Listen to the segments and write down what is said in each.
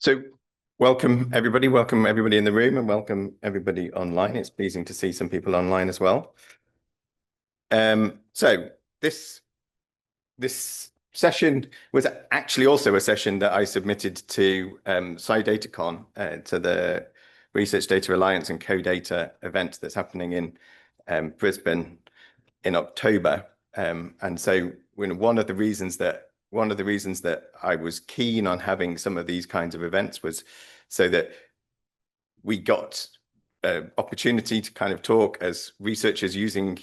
So welcome everybody in the room and welcome everybody online. It's pleasing to see some people online as well. So this session was actually also a session that I submitted to SciDataCon, to the Research Data Alliance and CoData event that's happening in Brisbane in October. And so one of the reasons that I was keen on having some of these kinds of events was so that we got opportunity to kind of talk as researchers using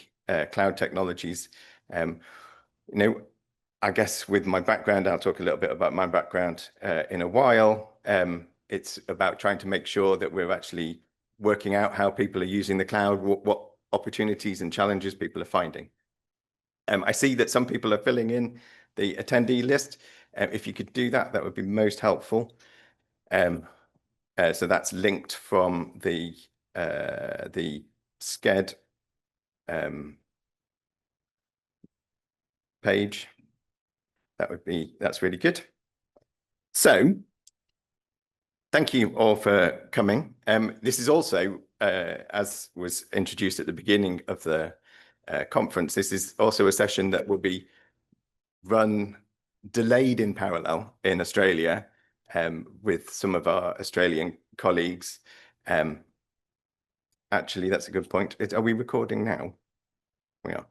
cloud technologies. I guess with my background, I'll talk a little bit about my background in a while. It's about trying to make sure that we're actually working out how people are using the cloud, what opportunities and challenges people are finding. I see that some people are filling in the attendee list. If you could do that, that would be most helpful. So that's linked from the SCED page. That's really good. So thank you all for coming. This is also, as was introduced at the beginning of the conference, this is also a session that will be delayed in parallel in Australia with some of our Australian colleagues. Actually, that's a good point. Are we recording now? We are.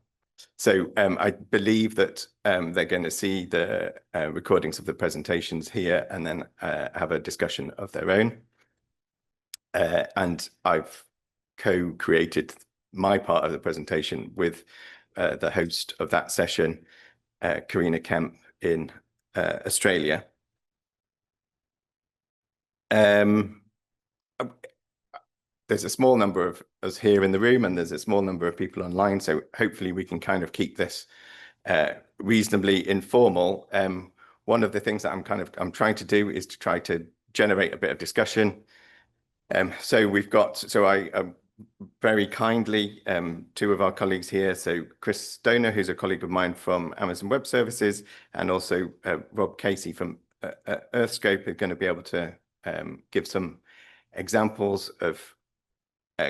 So I believe that they're going to see the recordings of the presentations here and then have a discussion of their own. And I've co-created my part of the presentation with the host of that session, Karina Kemp in Australia. There's a small number of us here in the room and there's a small number of people online. So hopefully we can kind of keep this reasonably informal. One of the things that I'm trying to do is to try to generate a bit of discussion. So I very kindly, two of our colleagues here. So Chris Stoner, who's a colleague of mine from Amazon Web Services, and also Rob Casey from Earthscope are going to be able to give some examples of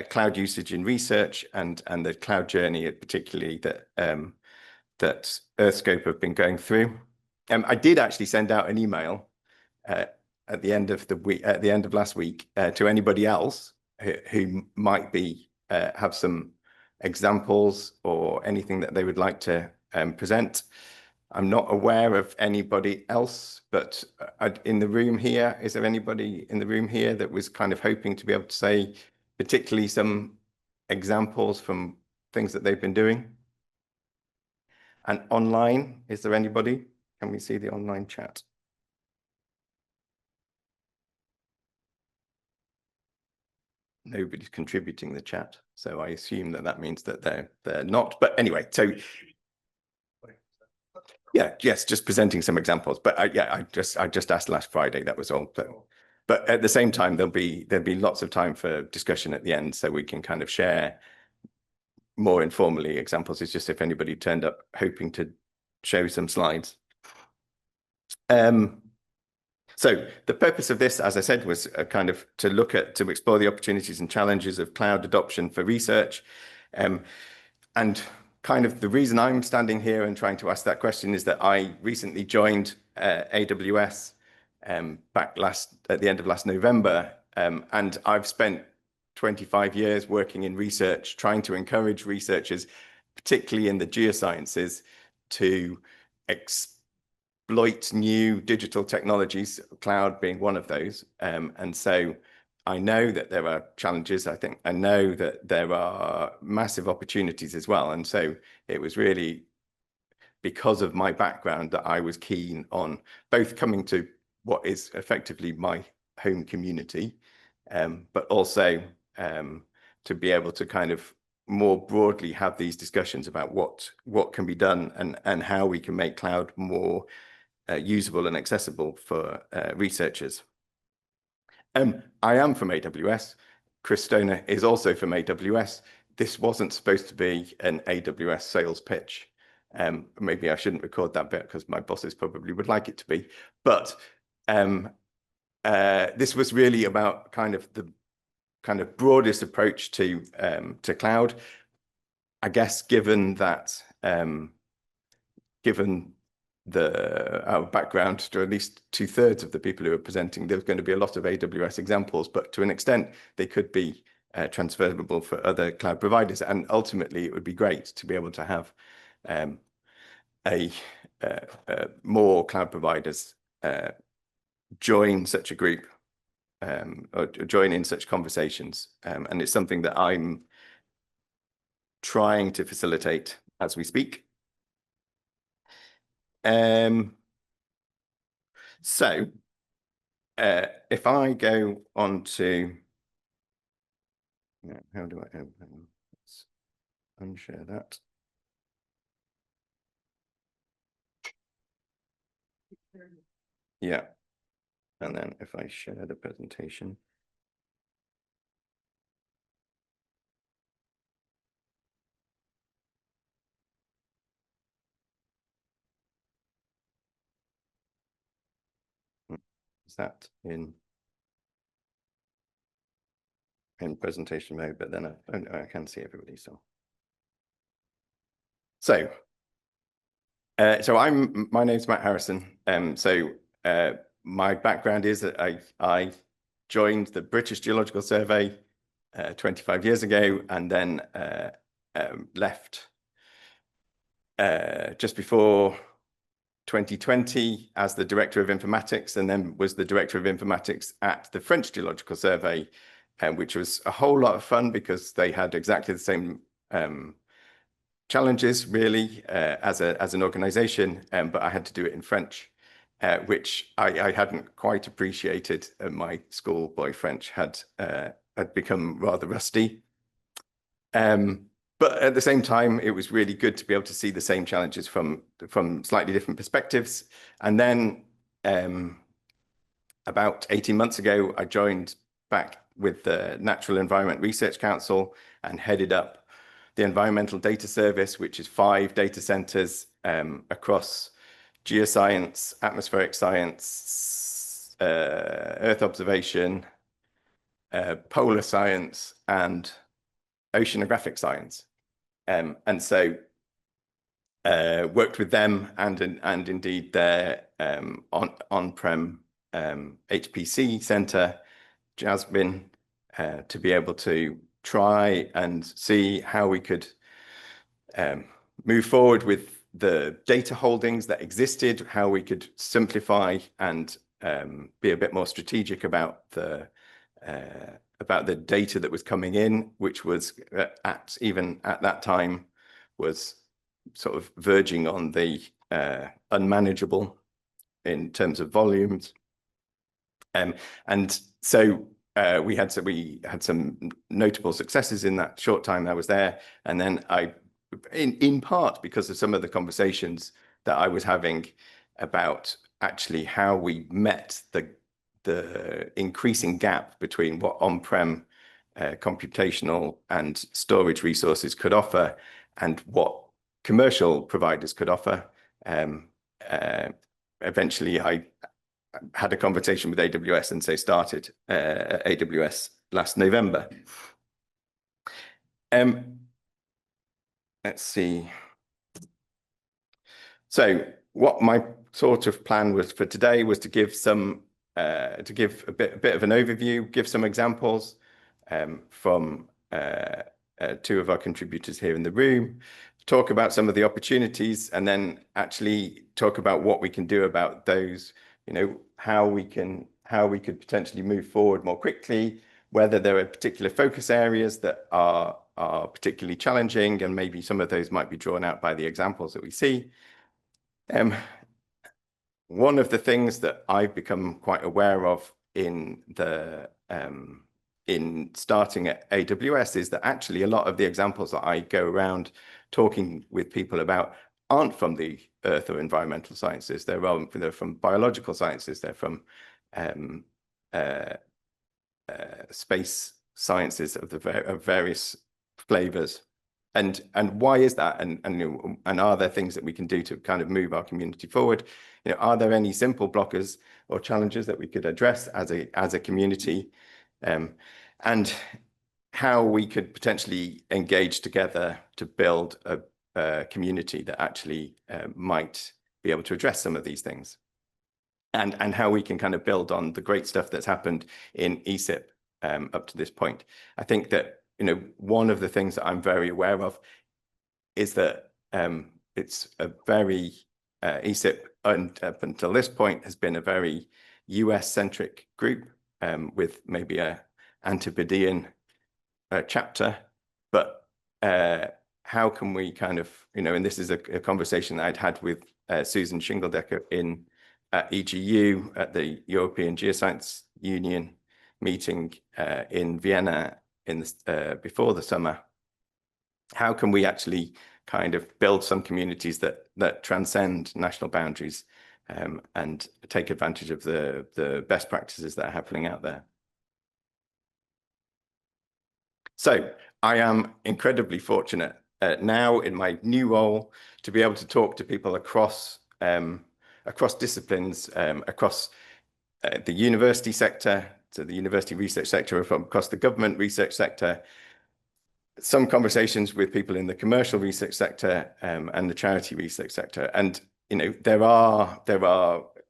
cloud usage in research and the cloud journey, particularly that Earthscope have been going through. I did actually send out an email at the end of the week, at the end of last week, to anybody else who might have some examples or anything that they would like to present. I'm not aware of anybody else, but in the room here, is there anybody in the room here that was kind of hoping to be able to say particularly some examples from things that they've been doing? And online, is there anybody? Can we see the online chat? Nobody's contributing the chat, so I assume that means that they're not. But anyway, so yeah, yes, just presenting some examples. But I just asked last Friday. That was all. But at the same time, there'll be lots of time for discussion at the end, so we can kind of share more informally examples. It's just if anybody turned up hoping to show some slides. So the purpose of this, as I said, was kind of to explore the opportunities and challenges of cloud adoption for research. And kind of the reason I'm standing here and trying to ask that question is that I recently joined AWS back at the end of last November. And I've spent 25 years working in research, trying to encourage researchers, particularly in the geosciences, to exploit new digital technologies, cloud being one of those. And so I know that there are challenges. I know that there are massive opportunities as well. And so it was really because of my background that I was keen on both coming to what is effectively my home community, but also to be able to kind of more broadly have these discussions about what can be done and how we can make cloud more usable and accessible for researchers. I am from AWS. Chris Stoner is also from AWS. This wasn't supposed to be an AWS sales pitch. Maybe I shouldn't record that bit because my bosses probably would like it to be. But this was really about kind of the broadest approach to cloud. I guess given that given our background, to at least 2/3 of the people who are presenting, there's going to be a lot of AWS examples, but to an extent they could be transferable for other cloud providers. And ultimately, it would be great to be able to have more cloud providers join such a group or join in such conversations. And it's something that I'm trying to facilitate as we speak. So if I go on to, how do I open? Let's unshare that. Yeah. And then if I share the presentation. Is that in presentation mode? But then I can see everybody. So my name's Matt Harrison. My background is that I joined the British Geological Survey 25 years ago, and then left just before 2020 as the Director of Informatics, and then was the Director of Informatics at the French Geological Survey, which was a whole lot of fun because they had exactly the same challenges, really, as an organization, but I had to do it in French, which I hadn't quite appreciated. My schoolboy French had become rather rusty. But at the same time, it was really good to be able to see the same challenges from slightly different perspectives. And then about 18 months ago, I joined back with the Natural Environment Research Council and headed up the Environmental Data Service, which is 5 data centers across geoscience, atmospheric science, Earth observation, polar science, and oceanographic science. And so worked with them and indeed their on-prem HPC center, Jasmine, to be able to try and see how we could move forward with the data holdings that existed, how we could simplify and be a bit more strategic about the data that was coming in, which was even at that time was sort of verging on the unmanageable in terms of volumes. And so we had some notable successes in that short time I was there. And then in part because of some of the conversations that I was having about actually how we met the increasing gap between what on-prem computational and storage resources could offer and what commercial providers could offer. Eventually, I had a conversation with AWS and so started AWS last November. Let's see. So what my sort of plan was for today was to give a bit of an overview, give some examples from 2 of our contributors here in the room, talk about some of the opportunities, and then actually talk about what we can do about those, how we could potentially move forward more quickly, whether there are particular focus areas that are particularly challenging, and maybe some of those might be drawn out by the examples that we see. One of the things that I've become quite aware of in starting at AWS is that actually a lot of the examples that I go around talking with people about aren't from the earth or environmental sciences. They're from biological sciences. They're from space sciences of various flavors. And why is that? And are there things that we can do to kind of move our community forward? Are there any simple blockers or challenges that we could address as a community? And how we could potentially engage together to build a community that actually might be able to address some of these things. And how we can kind of build on the great stuff that's happened in ESIP up to this point. I think that one of the things that I'm very aware of is that it's a very ESIP up until this point has been a very US-centric group with maybe a Antipodean chapter, but how can we kind of, and this is a conversation that I'd had with Susan Shingeldecker at EGU at the European Geoscience Union meeting in Vienna before the summer. How can we actually kind of build some communities that transcend national boundaries and take advantage of the best practices that are happening out there? So I am incredibly fortunate now in my new role to be able to talk to people across disciplines, across the university sector, to the university research sector, across the government research sector, some conversations with people in the commercial research sector and the charity research sector. And there are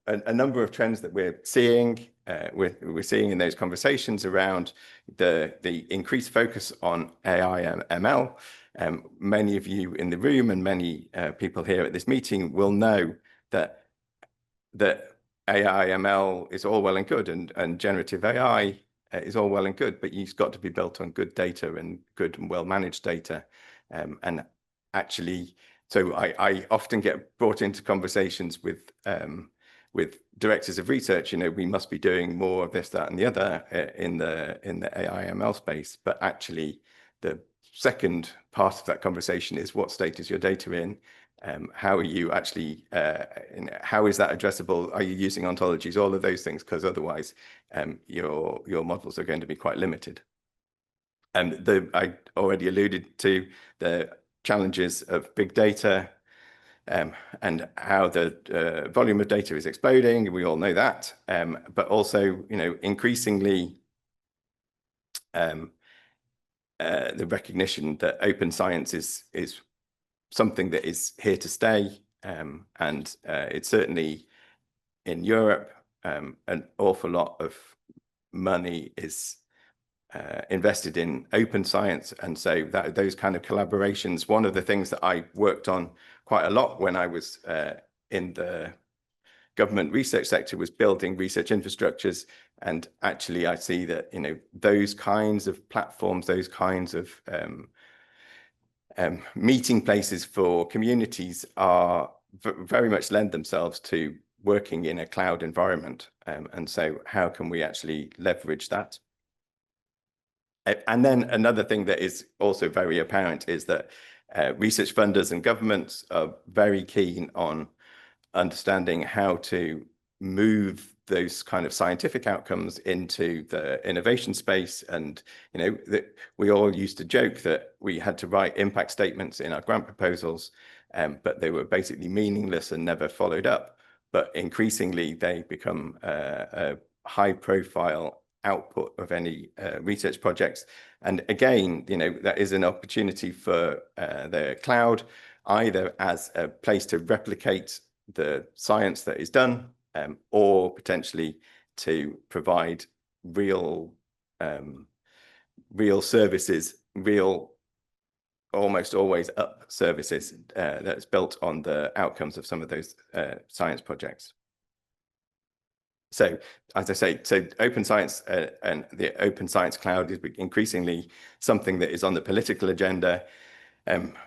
a number of trends that we're seeing. We're seeing in those conversations around the increased focus on AI and ML. Many of you in the room and many people here at this meeting will know that AI, ML is all well and good, and generative AI is all well and good, but you've got to be built on good data and good and well-managed data. And actually, so I often get brought into conversations with directors of research. We must be doing more of this, that, and the other in the AI, ML space. But actually, the second part of that conversation is what state is your data in? How are you actually, how is that addressable? Are you using ontologies? All of those things, because otherwise your models are going to be quite limited. I already alluded to the challenges of big data and how the volume of data is exploding. We all know that, but also, increasingly the recognition that open science is something that is here to stay, and it's certainly in Europe. An awful lot of money is invested in open science, and so those kind of collaborations. One of the things that I worked on quite a lot when I was in the government research sector was building research infrastructures, and actually I see that those kinds of platforms, those kinds of meeting places for communities are very much lend themselves to working in a cloud environment. And so how can we actually leverage that? And then another thing that is also very apparent is that research funders and governments are very keen on understanding how to move those kind of scientific outcomes into the innovation space. And that we all used to joke that we had to write impact statements in our grant proposals, but they were basically meaningless and never followed up. But increasingly they become a high profile output of any research projects. And again, that is an opportunity for the cloud, either as a place to replicate the science that is done, or potentially to provide real services, almost always up services that's built on the outcomes of some of those science projects. So as I say, open science and the open science cloud is increasingly something that is on the political agenda.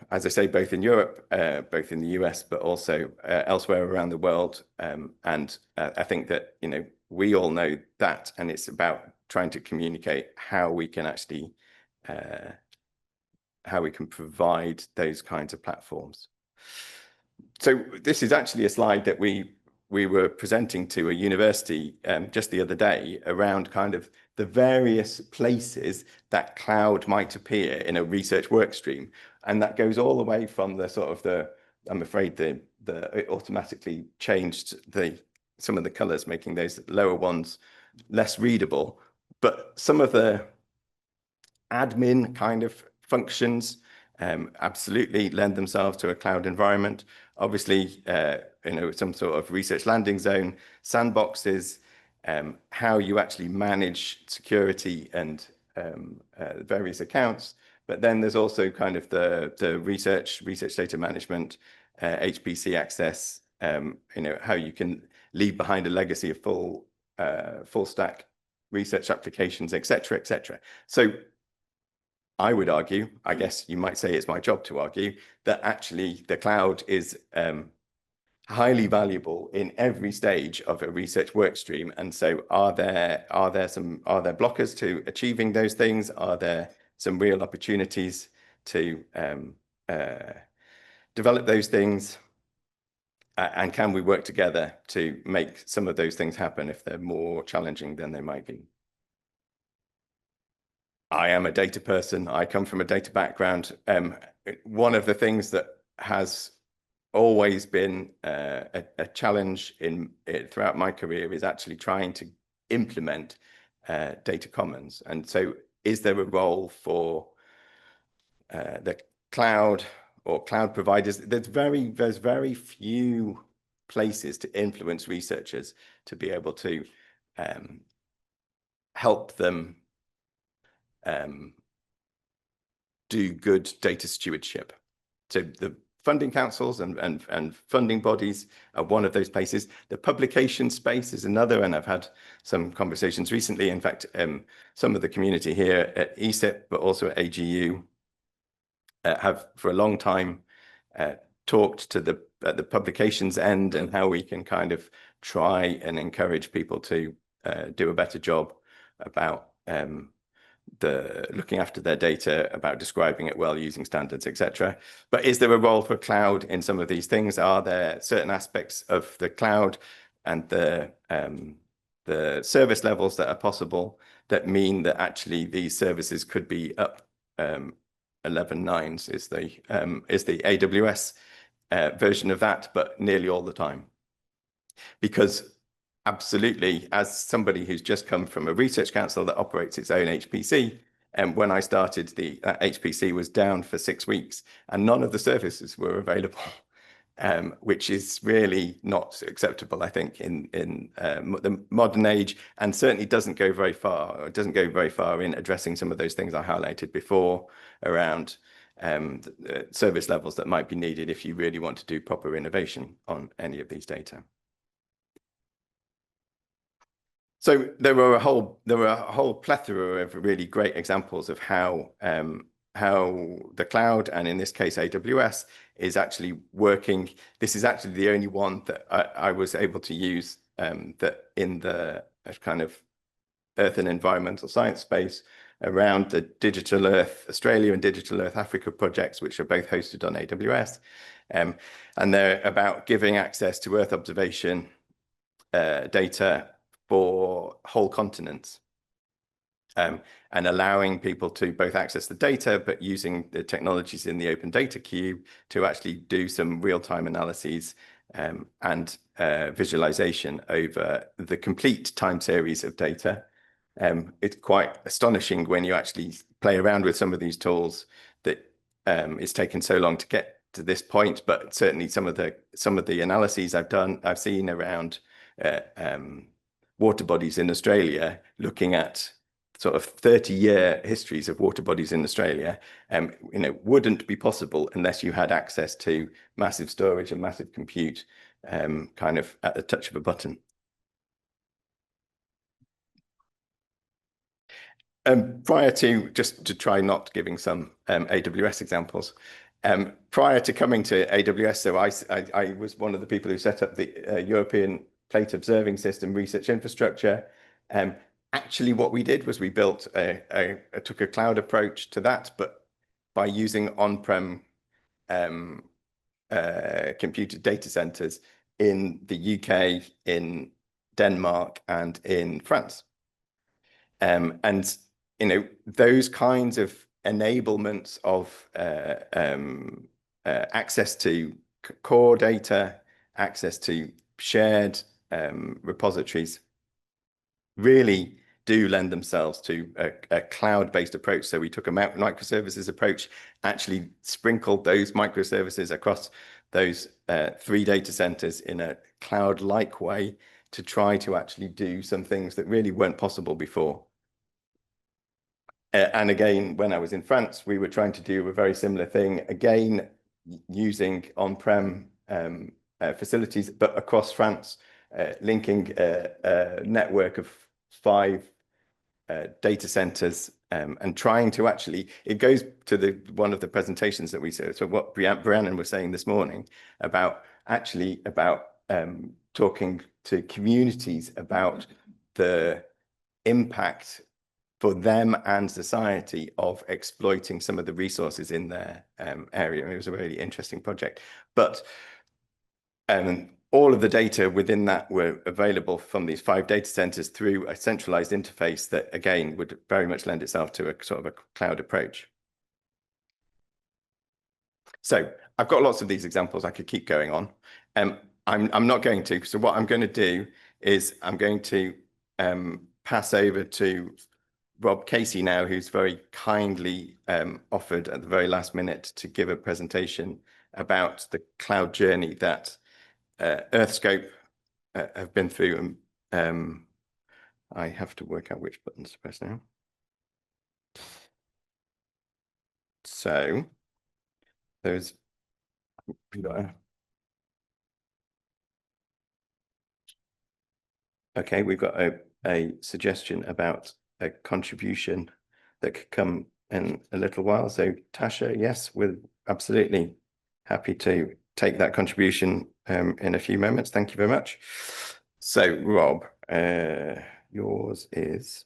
As I say, both in Europe, both in the US, but also elsewhere around the world. And I think that, we all know that, and it's about trying to communicate how we can actually, how we can provide those kinds of platforms. So this is actually a slide that we were presenting to a university just the other day around kind of the various places that cloud might appear in a research work stream. And that goes all the way from the sort of I'm afraid it automatically changed some of the colors, making those lower ones less readable. But some of the admin kind of functions absolutely lend themselves to a cloud environment. Obviously, some sort of research landing zone, sandboxes, how you actually manage security and various accounts. But then there's also kind of the research data management, HPC access, how you can leave behind a legacy of full stack research applications, et cetera, et cetera. So I would argue, I guess you might say it's my job to argue, that actually the cloud is highly valuable in every stage of a research work stream. And so are there blockers to achieving those things? Are there some real opportunities to develop those things? And can we work together to make some of those things happen if they're more challenging than they might be? I am a data person. I come from a data background. One of the things that has always been a challenge throughout my career is actually trying to implement data commons. And so is there a role for the cloud or cloud providers? There's very few places to influence researchers to be able to help them do good data stewardship. So the funding councils and funding bodies are one of those places. The publication space is another, and I've had some conversations recently. In fact, some of the community here at ESIP, but also at AGU, have for a long time talked to the publications end and how we can kind of try and encourage people to do a better job about looking after their data, about describing it well, using standards, etc. But is there a role for cloud in some of these things? Are there certain aspects of the cloud and the service levels that are possible that mean that actually these services could be up 11 nines is the AWS version of that, but nearly all the time? Because absolutely, as somebody who's just come from a research council that operates its own HPC, and when I started, the HPC was down for 6 weeks and none of the services were available, which is really not acceptable, I think, in the modern age, and certainly doesn't go very far. It doesn't go very far in addressing some of those things I highlighted before around the service levels that might be needed if you really want to do proper innovation on any of these data. So there were a whole plethora of really great examples of how the cloud, and in this case AWS, is actually working. This is actually the only one that I was able to use that in the kind of earth and environmental science space around the Digital Earth Australia and Digital Earth Africa projects, which are both hosted on AWS. And they're about giving access to Earth observation data for whole continents, and allowing people to both access the data, but using the technologies in the Open Data Cube to actually do some real-time analyses and visualization over the complete time series of data. It's quite astonishing when you actually play around with some of these tools that it's taken so long to get to this point, but certainly some of the analyses I've seen around water bodies in Australia, looking at sort of 30-year histories of water bodies in Australia, wouldn't be possible unless you had access to massive storage and massive compute kind of at the touch of a button. Prior to, just to try not giving some AWS examples, prior to coming to AWS, so I was one of the people who set up the European Plate Observing System research infrastructure. Actually, what we did was we built took a cloud approach to that, but by using on-prem computed data centers in the UK, in Denmark, and in France. And those kinds of enablements of access to core data, access to shared repositories really do lend themselves to a cloud-based approach. So we took a microservices approach, actually sprinkled those microservices across those 3 data centers in a cloud-like way to try to actually do some things that really weren't possible before. And again, when I was in France, we were trying to do a very similar thing, again, using on-prem facilities, but across France, linking a network of 5 data centers and trying to actually, it goes to one of the presentations that we saw. So what Brianna was saying this morning about talking to communities about the impact for them and society of exploiting some of the resources in their area. It was a really interesting project, but all of the data within that were available from these 5 data centers through a centralized interface that, again, would very much lend itself to a sort of a cloud approach. So I've got lots of these examples. I could keep going on. I'm not going to. So what I'm going to do is I'm going to pass over to Rob Casey now, who's very kindly offered at the very last minute to give a presentation about the cloud journey that Earthscope have been through. I have to work out which buttons to press now. So there's okay, we've got a suggestion about a contribution that could come in a little while. So Tasha, yes, we're absolutely happy to take that contribution in a few moments. Thank you very much. So Rob, yours is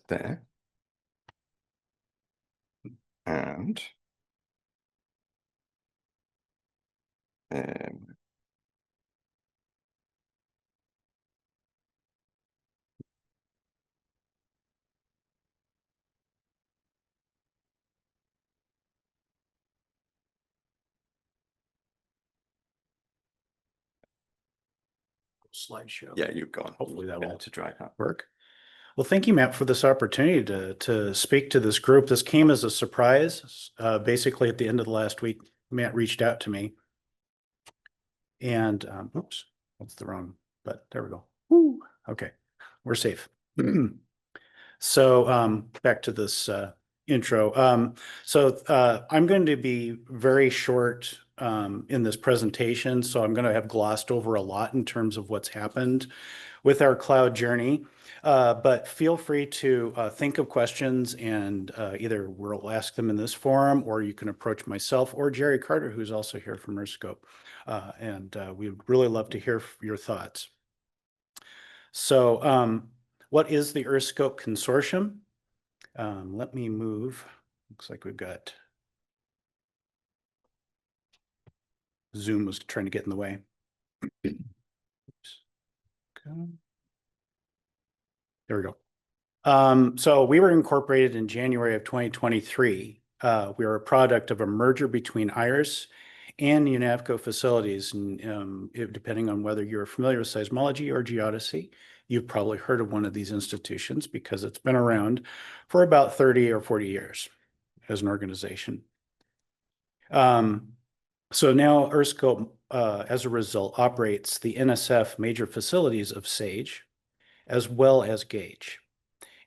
there. And slideshow. Yeah, you've gone. Hopefully that will to try that. work. Well, thank you, Matt, for this opportunity to speak to this group. This came as a surprise. Basically, at the end of the last week, Matt reached out to me. And, oops, that's the wrong, but there we go. Woo, okay, we're safe. So back to this intro. I'm going to be very short in this presentation, so I'm going to have glossed over a lot in terms of what's happened with our cloud journey. But feel free to think of questions, and either we'll ask them in this forum, or you can approach myself or Jerry Carter, who's also here from Earthscope. And we'd really love to hear your thoughts. So what is the Earthscope Consortium? Let me move. Looks like we've got Zoom was trying to get in the way. Okay. There we go. So we were incorporated in January of 2023. We are a product of a merger between IRIS and UNAVCO facilities. And depending on whether you're familiar with seismology or geodesy, you've probably heard of one of these institutions because it's been around for about 30 or 40 years as an organization. So now Earthscope, as a result, operates the NSF major facilities of SAGE as well as GAGE.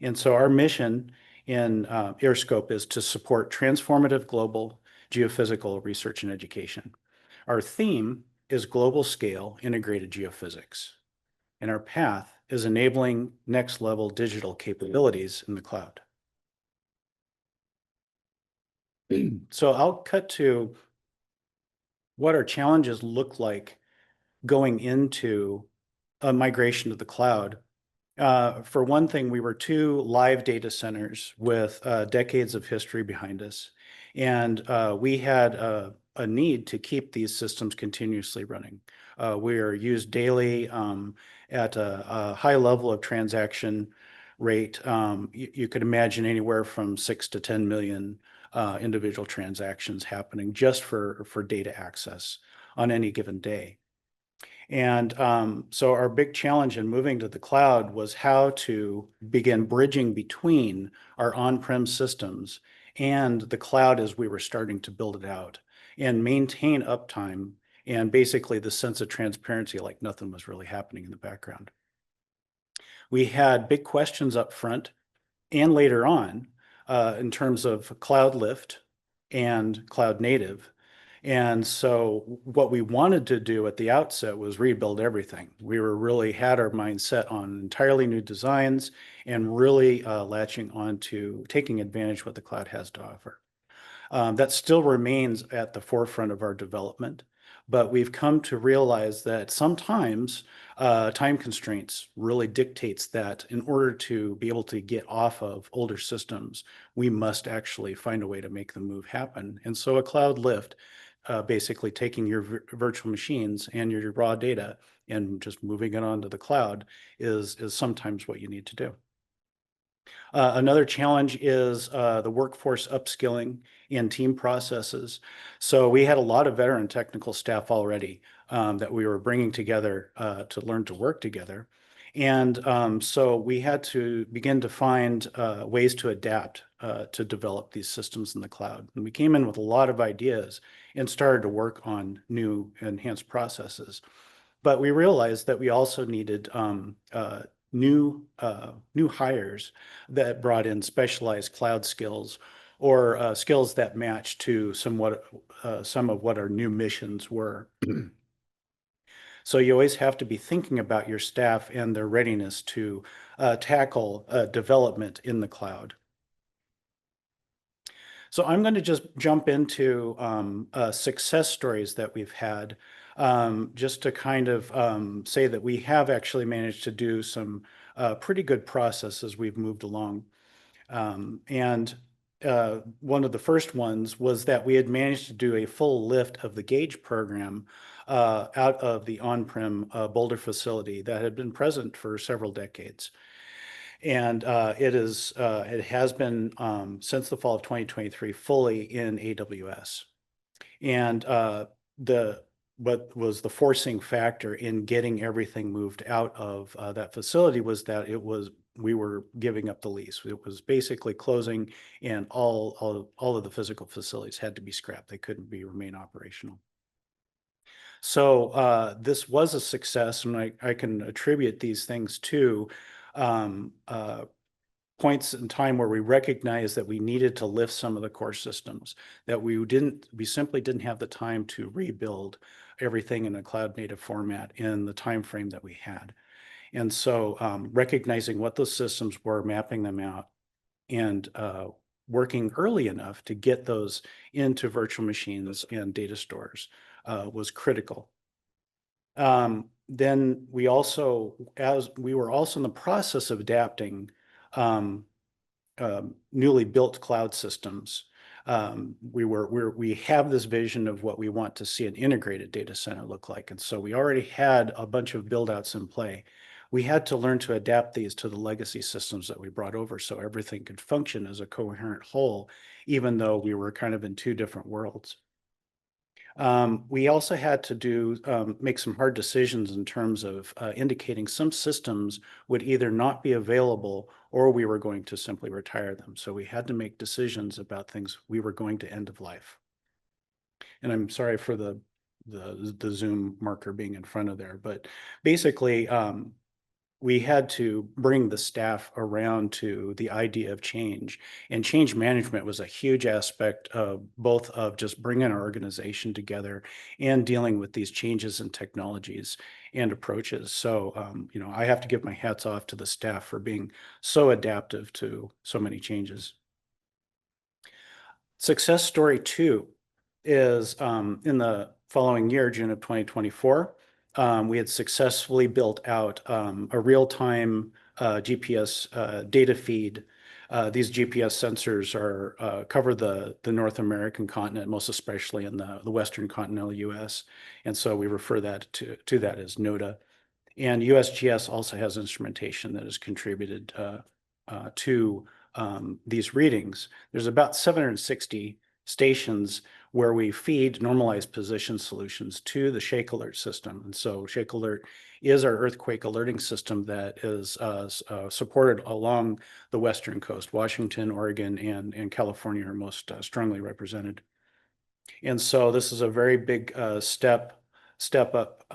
And so our mission in Earthscope is to support transformative global geophysical research and education. Our theme is global scale integrated geophysics, and our path is enabling next level digital capabilities in the cloud. So I'll cut to what our challenges look like going into a migration to the cloud For one thing, we were two live data centers with decades of history behind us. And we had a need to keep these systems continuously running. We are used daily at a high level of transaction rate. You could imagine anywhere from 6 to 10 million individual transactions happening just for data access on any given day. And so our big challenge in moving to the cloud was how to begin bridging between our on-prem systems and the cloud as we were starting to build it out and maintain uptime and basically the sense of transparency like nothing was really happening in the background. We had big questions up front and later on in terms of cloud lift and cloud native. And so what we wanted to do at the outset was rebuild everything. We were really had our mind set on entirely new designs and really latching on to taking advantage of what the cloud has to offer. That still remains at the forefront of our development, but we've come to realize that sometimes time constraints really dictates that in order to be able to get off of older systems, we must actually find a way to make the move happen. And so a cloud lift, basically taking your virtual machines and your raw data and just moving it onto the cloud is sometimes what you need to do. Another challenge is the workforce upskilling and team processes. So we had a lot of veteran technical staff already that we were bringing together to learn to work together. And so we had to begin to find ways to adapt to develop these systems in the cloud. And we came in with a lot of ideas and started to work on new enhanced processes. But we realized that we also needed new hires that brought in specialized cloud skills or skills that match to some of what our new missions were. So you always have to be thinking about your staff and their readiness to tackle development in the cloud. So I'm going to just jump into success stories that we've had, just to kind of say that we have actually managed to do some pretty good process as we've moved along. And one of the first ones was that we had managed to do a full lift of the Gauge program out of the on-prem Boulder facility that had been present for several decades. And it has been since the fall of 2023 fully in AWS. And what was the forcing factor in getting everything moved out of that facility was that we were giving up the lease. It was basically closing, and all of the physical facilities had to be scrapped. They couldn't remain operational. So this was a success, and I can attribute these things to points in time where we recognized that we needed to lift some of the core systems, that we simply didn't have the time to rebuild everything in a cloud native format in the time frame that we had. And so recognizing what those systems were, mapping them out, and working early enough to get those into virtual machines and data stores was critical. Then we also, as we were also in the process of adapting newly built cloud systems. We have this vision of what we want to see an integrated data center look like. And so we already had a bunch of build outs in play. We had to learn to adapt these to the legacy systems that we brought over so everything could function as a coherent whole, even though we were kind of in two different worlds. We also had to make some hard decisions in terms of indicating some systems would either not be available or we were going to simply retire them. So we had to make decisions about things we were going to end of life. And I'm sorry for the Zoom marker being in front of there, but basically we had to bring the staff around to the idea of change, and change management was a huge aspect of both of just bringing our organization together and dealing with these changes in technologies and approaches. So, I have to give my hats off to the staff for being so adaptive to so many changes. Success story 2 is in the following year, June of 2024, we had successfully built out a real-time GPS data feed. These GPS sensors cover the North American continent, most especially in the Western continental US. And so we refer that to that as NODA. And USGS also has instrumentation that has contributed to these readings. There's about 760 stations where we feed normalized position solutions to the Shake Alert system. And so Shake Alert is our earthquake alerting system that is supported along the western coast. Washington, Oregon, and California are most strongly represented. And so this is a very big step up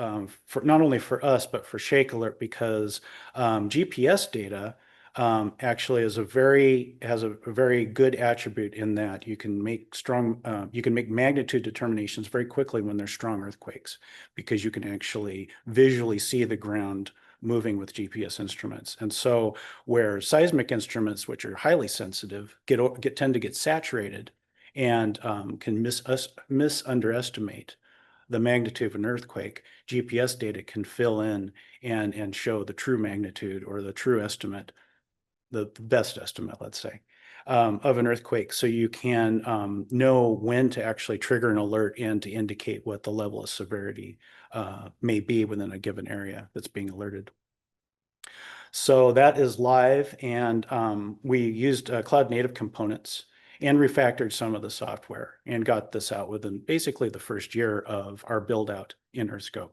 for not only for us, but for Shake Alert, because GPS data actually has a very good attribute in that you can make magnitude determinations very quickly when there's strong earthquakes, because you can actually visually see the ground moving with GPS instruments. And so where seismic instruments, which are highly sensitive, tend to get saturated and can underestimate the magnitude of an earthquake, GPS data can fill in and show the true magnitude, or the true estimate, the best estimate, let's say, of an earthquake. So you can know when to actually trigger an alert and to indicate what the level of severity may be within a given area that's being alerted. So that is live, and we used cloud native components and refactored some of the software and got this out within basically the first year of our build out in EarthScope.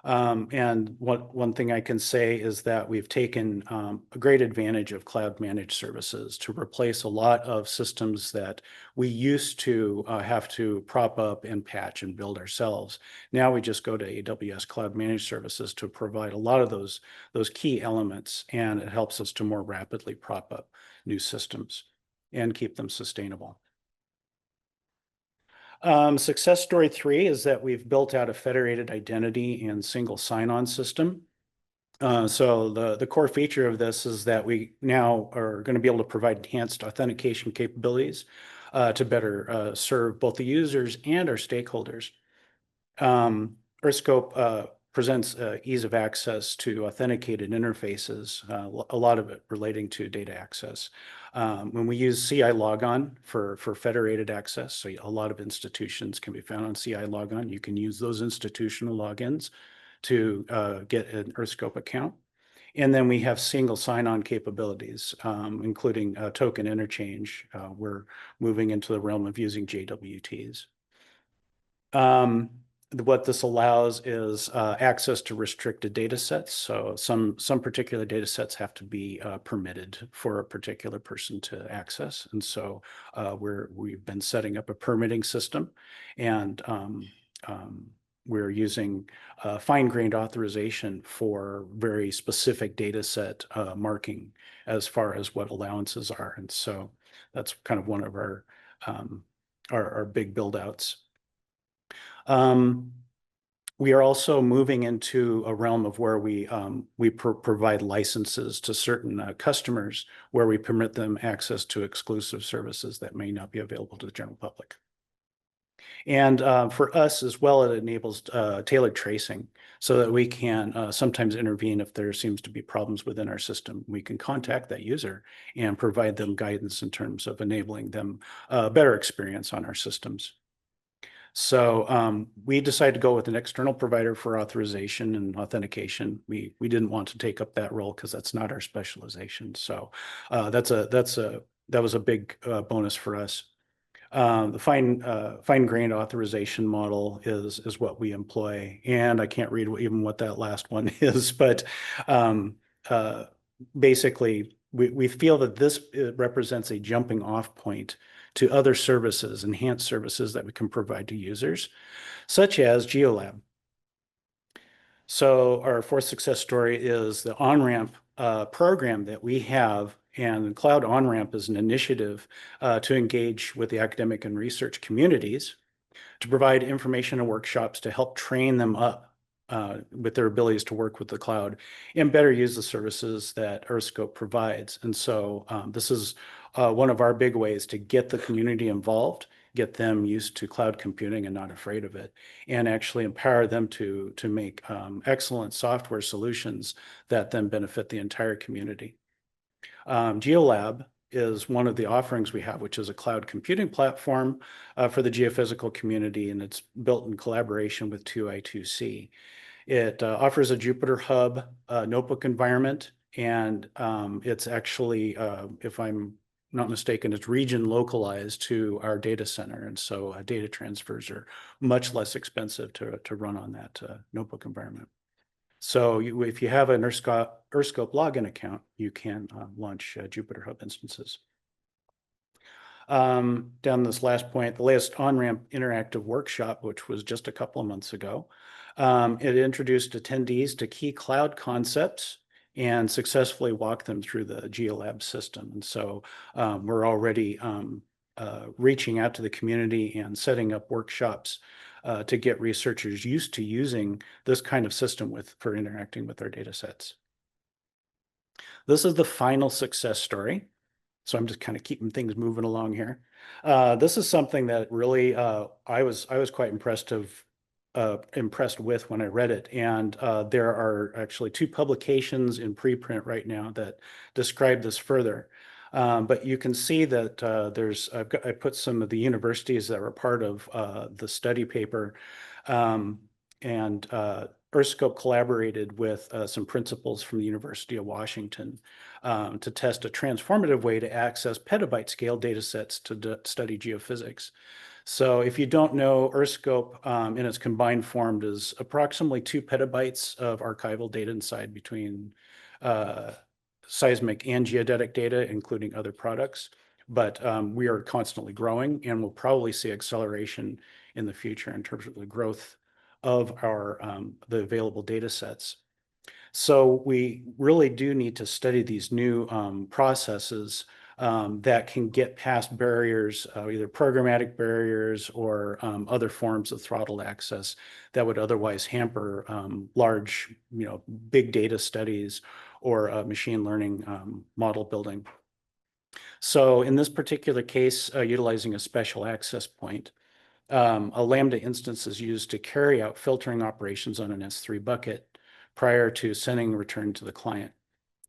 And one thing I can say is that we've taken a great advantage of cloud managed services to replace a lot of systems that we used to have to prop up and patch and build ourselves. Now we just go to AWS Cloud Managed Services to provide a lot of those key elements, and it helps us to more rapidly prop up new systems and keep them sustainable. Success story 3 is that we've built out a federated identity and single sign-on system. So the core feature of this is that we now are going to be able to provide enhanced authentication capabilities to better serve both the users and our stakeholders. EarthScope presents ease of access to authenticated interfaces, a lot of it relating to data access. When we use CI Logon for federated access, so a lot of institutions can be found on CI Logon. You can use those institutional logins to get an EarthScope account. And then we have single sign-on capabilities, including token interchange. We're moving into the realm of using JWTs. What this allows is access to restricted data sets. So some particular data sets have to be permitted for a particular person to access. And so we've been setting up a permitting system, and we're using fine-grained authorization for very specific data set marking as far as what allowances are. And so that's kind of one of our big build-outs. We are also moving into a realm of where we provide licenses to certain customers, where we permit them access to exclusive services that may not be available to the general public. And for us as well, it enables tailored tracing, so that we can sometimes intervene if there seems to be problems within our system. We can contact that user and provide them guidance in terms of enabling them a better experience on our systems. So we decided to go with an external provider for authorization and authentication. We didn't want to take up that role because that's not our specialization. So that was a big bonus for us. The fine-grained authorization model is what we employ, and I can't read even what that last one is, but basically we feel that this represents a jumping off point to other services, enhanced services that we can provide to users, such as GeoLab. So our fourth success story is the OnRamp program that we have. And Cloud OnRamp is an initiative to engage with the academic and research communities to provide information and workshops to help train them up with their abilities to work with the cloud and better use the services that EarthScope provides. And so this is one of our big ways to get the community involved get them used to cloud computing and not afraid of it, and actually empower them to make excellent software solutions that then benefit the entire community. GeoLab is one of the offerings we have, which is a cloud computing platform for the geophysical community, and it's built in collaboration with 2I2C. It offers a Jupyter Hub notebook environment, and it's actually, if I'm not mistaken, it's region localized to our data center, and so data transfers are much less expensive to run on that notebook environment. So if you have an Earthscope login account, you can launch Jupyter Hub instances. Down this last point, the latest on-ramp interactive workshop, which was just a couple of months ago, it introduced attendees to key cloud concepts and successfully walked them through the GeoLab system. And so we're already reaching out to the community and setting up workshops to get researchers used to using this kind of system for interacting with their data sets. This is the final success story. So I'm just kind of keeping things moving along here. This is something that really I was quite impressed with when I read it. And there are actually 2 publications in preprint right now that describe this further. But you can see that I put some of the universities that were part of the study paper, and Earthscope collaborated with some principals from the University of Washington to test a transformative way to access petabyte scale data sets to study geophysics. So if you don't know, Earthscope in its combined form is approximately 2 petabytes of archival data inside between seismic and geodetic data, including other products. But we are constantly growing, and we'll probably see acceleration in the future in terms of the growth of our the available data sets. So we really do need to study these new processes that can get past barriers, either programmatic barriers or other forms of throttled access that would otherwise hamper large, big data studies or machine learning model building. So in this particular case, utilizing a special access point, a Lambda instance is used to carry out filtering operations on an S3 bucket prior to sending a return to the client.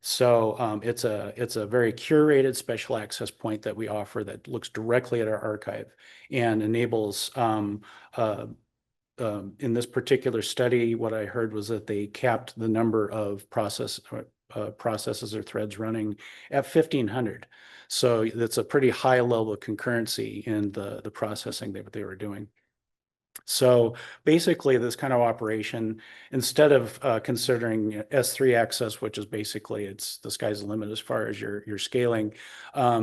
So it's a very curated special access point that we offer that looks directly at our archive and enables, in this particular study, what I heard was that they capped the number of processes or threads running at 1,500. So that's a pretty high level of concurrency in the processing that they were doing. So basically, this kind of operation, instead of considering S3 access, which is basically the sky's the limit as far as your scaling,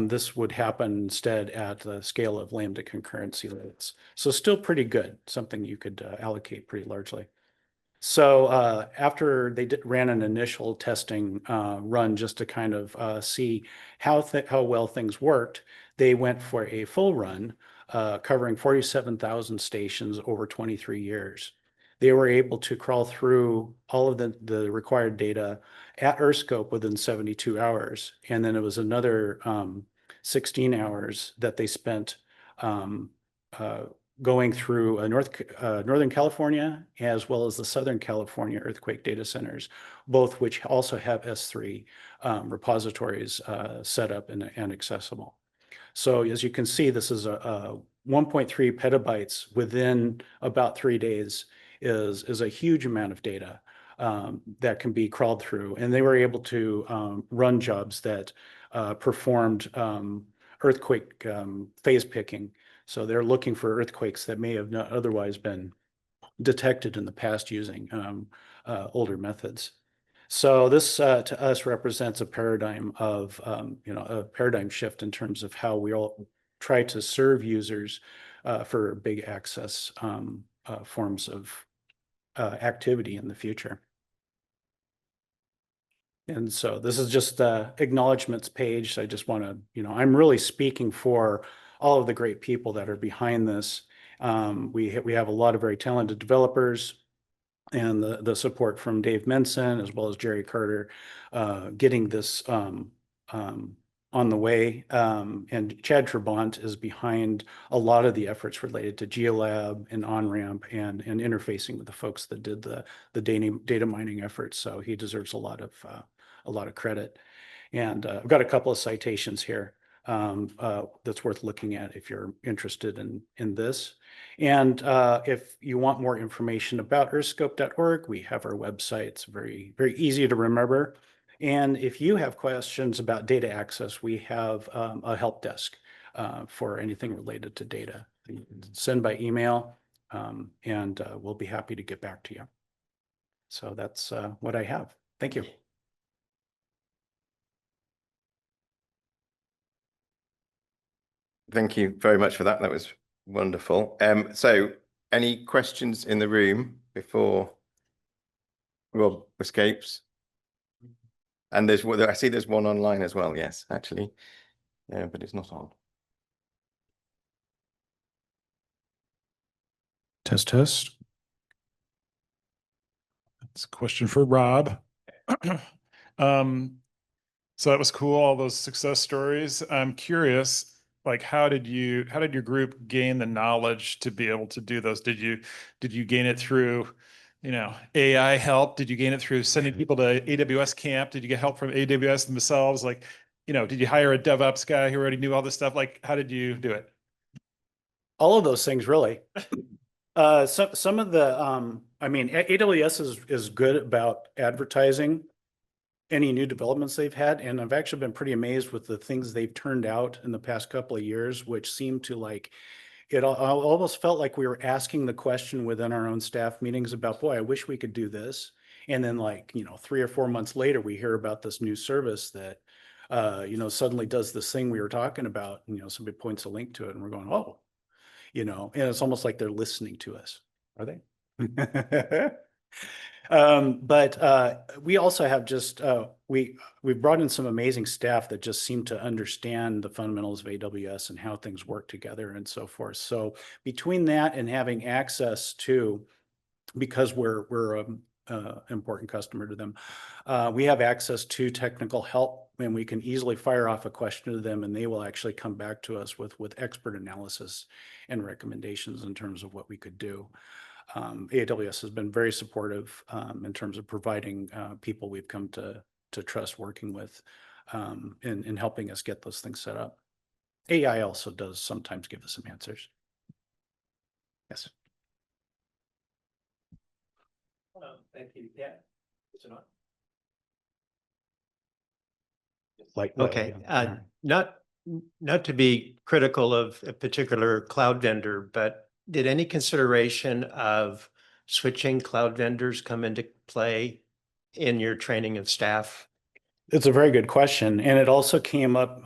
this would happen instead at the scale of Lambda concurrency limits. So still pretty good, something you could allocate pretty largely. So after they ran an initial testing run just to kind of see how well things worked, they went for a full run covering 47,000 stations over 23 years. They were able to crawl through all of the required data at Earthscope within 72 hours. And then it was another 16 hours that they spent going through Northern California as well as the Southern California earthquake data centers, both which also have S3 repositories set up and accessible. So as you can see, this is a 1.3 petabytes within about 3 days is a huge amount of data that can be crawled through. And they were able to run jobs that performed earthquake phase picking. So they're looking for earthquakes that may have not otherwise been detected in the past using older methods. So this to us represents a paradigm of, a paradigm shift in terms of how we all try to serve users for big access forms of activity in the future. And so this is just the acknowledgements page. So I just want to, I'm really speaking for all of the great people that are behind this. We have a lot of very talented developers, and the support from Dave Menson as well as Jerry Carter, getting this on on the way. And Chad Trabant is behind a lot of the efforts related to GeoLab and OnRamp and interfacing with the folks that did the data mining efforts. So he deserves a lot of credit. And I've got a couple of citations here that's worth looking at if you're interested in this. And if you want more information about earthscope.org, we have our website. It's very, very easy to remember. And if you have questions about data access, we have a help desk for anything related to data. You can send by email, and we'll be happy to get back to you. So that's what I have. Thank you. Thank you very much for that. That was wonderful. So any questions in the room before Rob escapes? And I see there's one online as well. Yes, actually, but it's not on. Test, test. That's a question for Rob. So that was cool, all those success stories. I'm curious, like, how did your group gain the knowledge to be able to do those? Did you gain it through, AI help? Did you gain it through sending people to AWS camp? Did you get help from AWS themselves? Like, did you hire a DevOps guy who already knew all this stuff? Like, how did you do it? All of those things, really. Some of the, AWS is good about advertising any new developments they've had. And I've actually been pretty amazed with the things they've turned out in the past couple of years, which seem to it almost felt like we were asking the question within our own staff meetings about, boy, I wish we could do this. And then 3 or 4 months later, we hear about this new service that, suddenly does this thing we were talking about, somebody points a link to it and we're going, oh, and it's almost like they're listening to us. Are they? But we also have we've brought in some amazing staff that just seem to understand the fundamentals of AWS and how things work together and so forth. So between that and having access to, because we're an important customer to them, we have access to technical help, and we can easily fire off a question to them and they will actually come back to us with expert analysis and recommendations in terms of what we could do. AWS has been very supportive in terms of providing people we've come to trust working with in helping us get those things set up. AI also does sometimes give us some answers. Yes. Thank you. Yeah. Is it on? Okay. Not to be critical of a particular cloud vendor, but did any consideration of switching cloud vendors come into play in your training of staff? It's a very good question. And it also came up,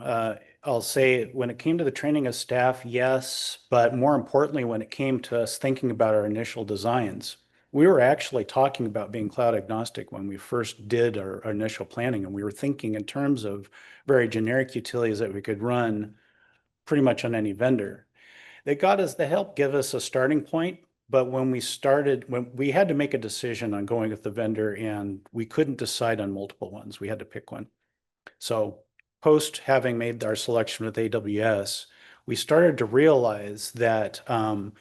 I'll say, when it came to the training of staff, yes, but more importantly, when it came to us thinking about our initial designs, we were actually talking about being cloud agnostic when we first did our initial planning, and we were thinking in terms of very generic utilities that we could run pretty much on any vendor. They helped give us a starting point, but when we had to make a decision on going with the vendor and we couldn't decide on multiple ones, we had to pick one. So post having made our selection with AWS, we started to realize that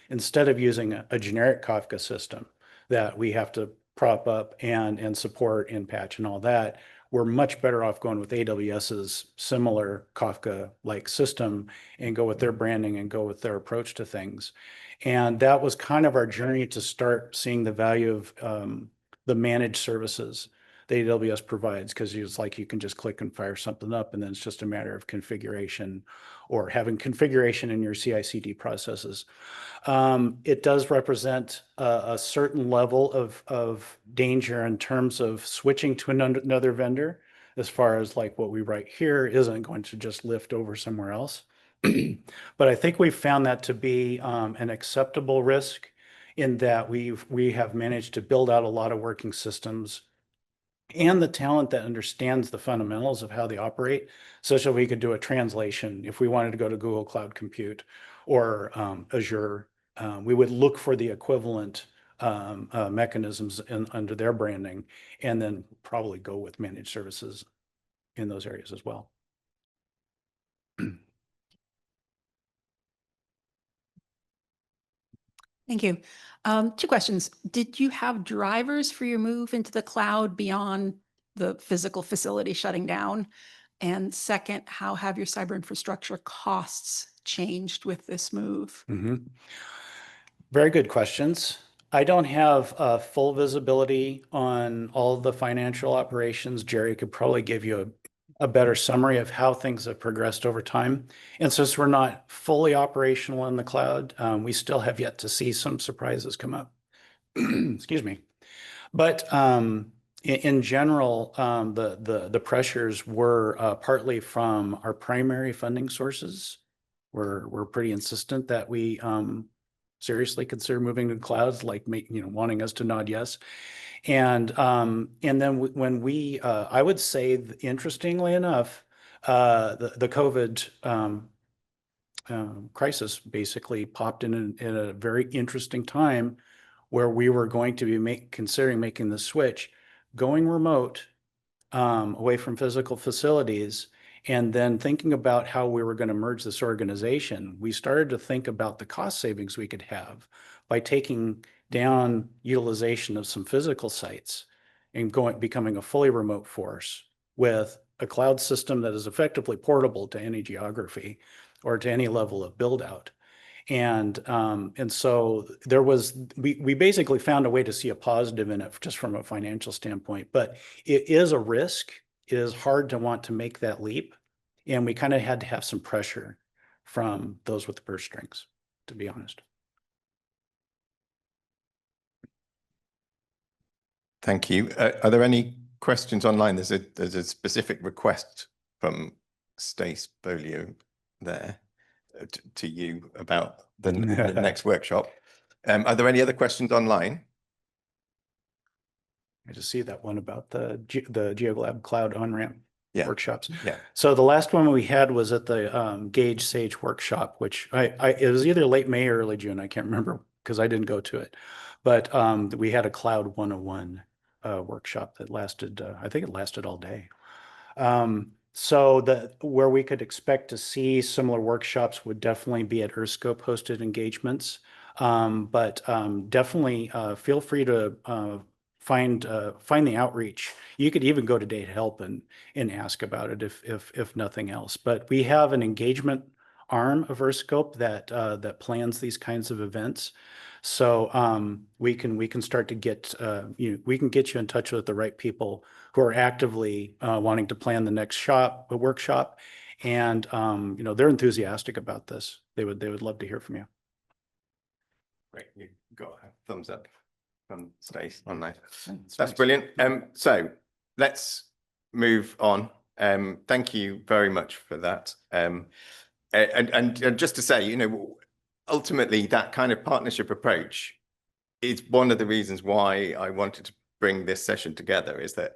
instead of using a generic Kafka system that we have to prop up and support and patch and all that, we're much better off going with AWS's similar Kafka-like system and go with their branding and go with their approach to things. And that was kind of our journey to start seeing the value of the managed services that AWS provides, because it's like you can just click and fire something up, and then it's just a matter of configuration or having configuration in your CI/CD processes. It does represent a certain level of danger in terms of switching to another vendor, as far as like what we write here isn't going to just lift over somewhere else. But I think we've found that to be an acceptable risk, in that we have managed to build out a lot of working systems and the talent that understands the fundamentals of how they operate, such that we could do a translation if we wanted to go to Google Cloud Compute or Azure. We would look for the equivalent mechanisms under their branding, and then probably go with managed services in those areas as well. Thank you. Two questions. Did you have drivers for your move into the cloud beyond the physical facility shutting down? And second, how have your cyber infrastructure costs changed with this move? Mhm. Very good questions. I don't have full visibility on all the financial operations. Jerry could probably give you a better summary of how things have progressed over time. And since we're not fully operational in the cloud, we still have yet to see some surprises come up. Excuse me. But in general, the pressures were partly from our primary funding sources. We're pretty insistent that we seriously consider moving to clouds, like wanting us to nod yes. And then when we, I would say, interestingly enough, the COVID crisis basically popped in a very interesting time where we were going to be considering making the switch, going remote, away from physical facilities, and then thinking about how we were going to merge this organization. We started to think about the cost savings we could have by taking down utilization of some physical sites and becoming a fully remote force with a cloud system that is effectively portable to any geography or to any level of build out. And so we basically found a way to see a positive in it just from a financial standpoint, but it is a risk. It is hard to want to make that leap. And we kind of had to have some pressure from those with the purse strings, to be honest. Thank you. Are there any questions online? There's a specific request from Stace Bolio there to you about the next workshop. Are there any other questions online? I just see that one about the GeoLab Cloud on-ramp workshops. Yeah. So the last one we had was at the Gage Sage workshop, which it was either late May or early June. I can't remember because I didn't go to it. But we had a Cloud 101 workshop that lasted, I think it lasted all day. So where we could expect to see similar workshops would definitely be at Earthscope hosted engagements. But definitely feel free to find the outreach. You could even go to Data Help and ask about it if nothing else. But we have an engagement arm of Earthscope that plans these kinds of events. So we can start to get we can get you in touch with the right people who are actively wanting to plan the next workshop, and they're enthusiastic about this. They would love to hear from you. Great, you got a thumbs up from Stace online. That's That's nice. brilliant. So let's move on. Thank you very much for that. And just to say, ultimately that kind of partnership approach is one of the reasons why I wanted to bring this session together, is that,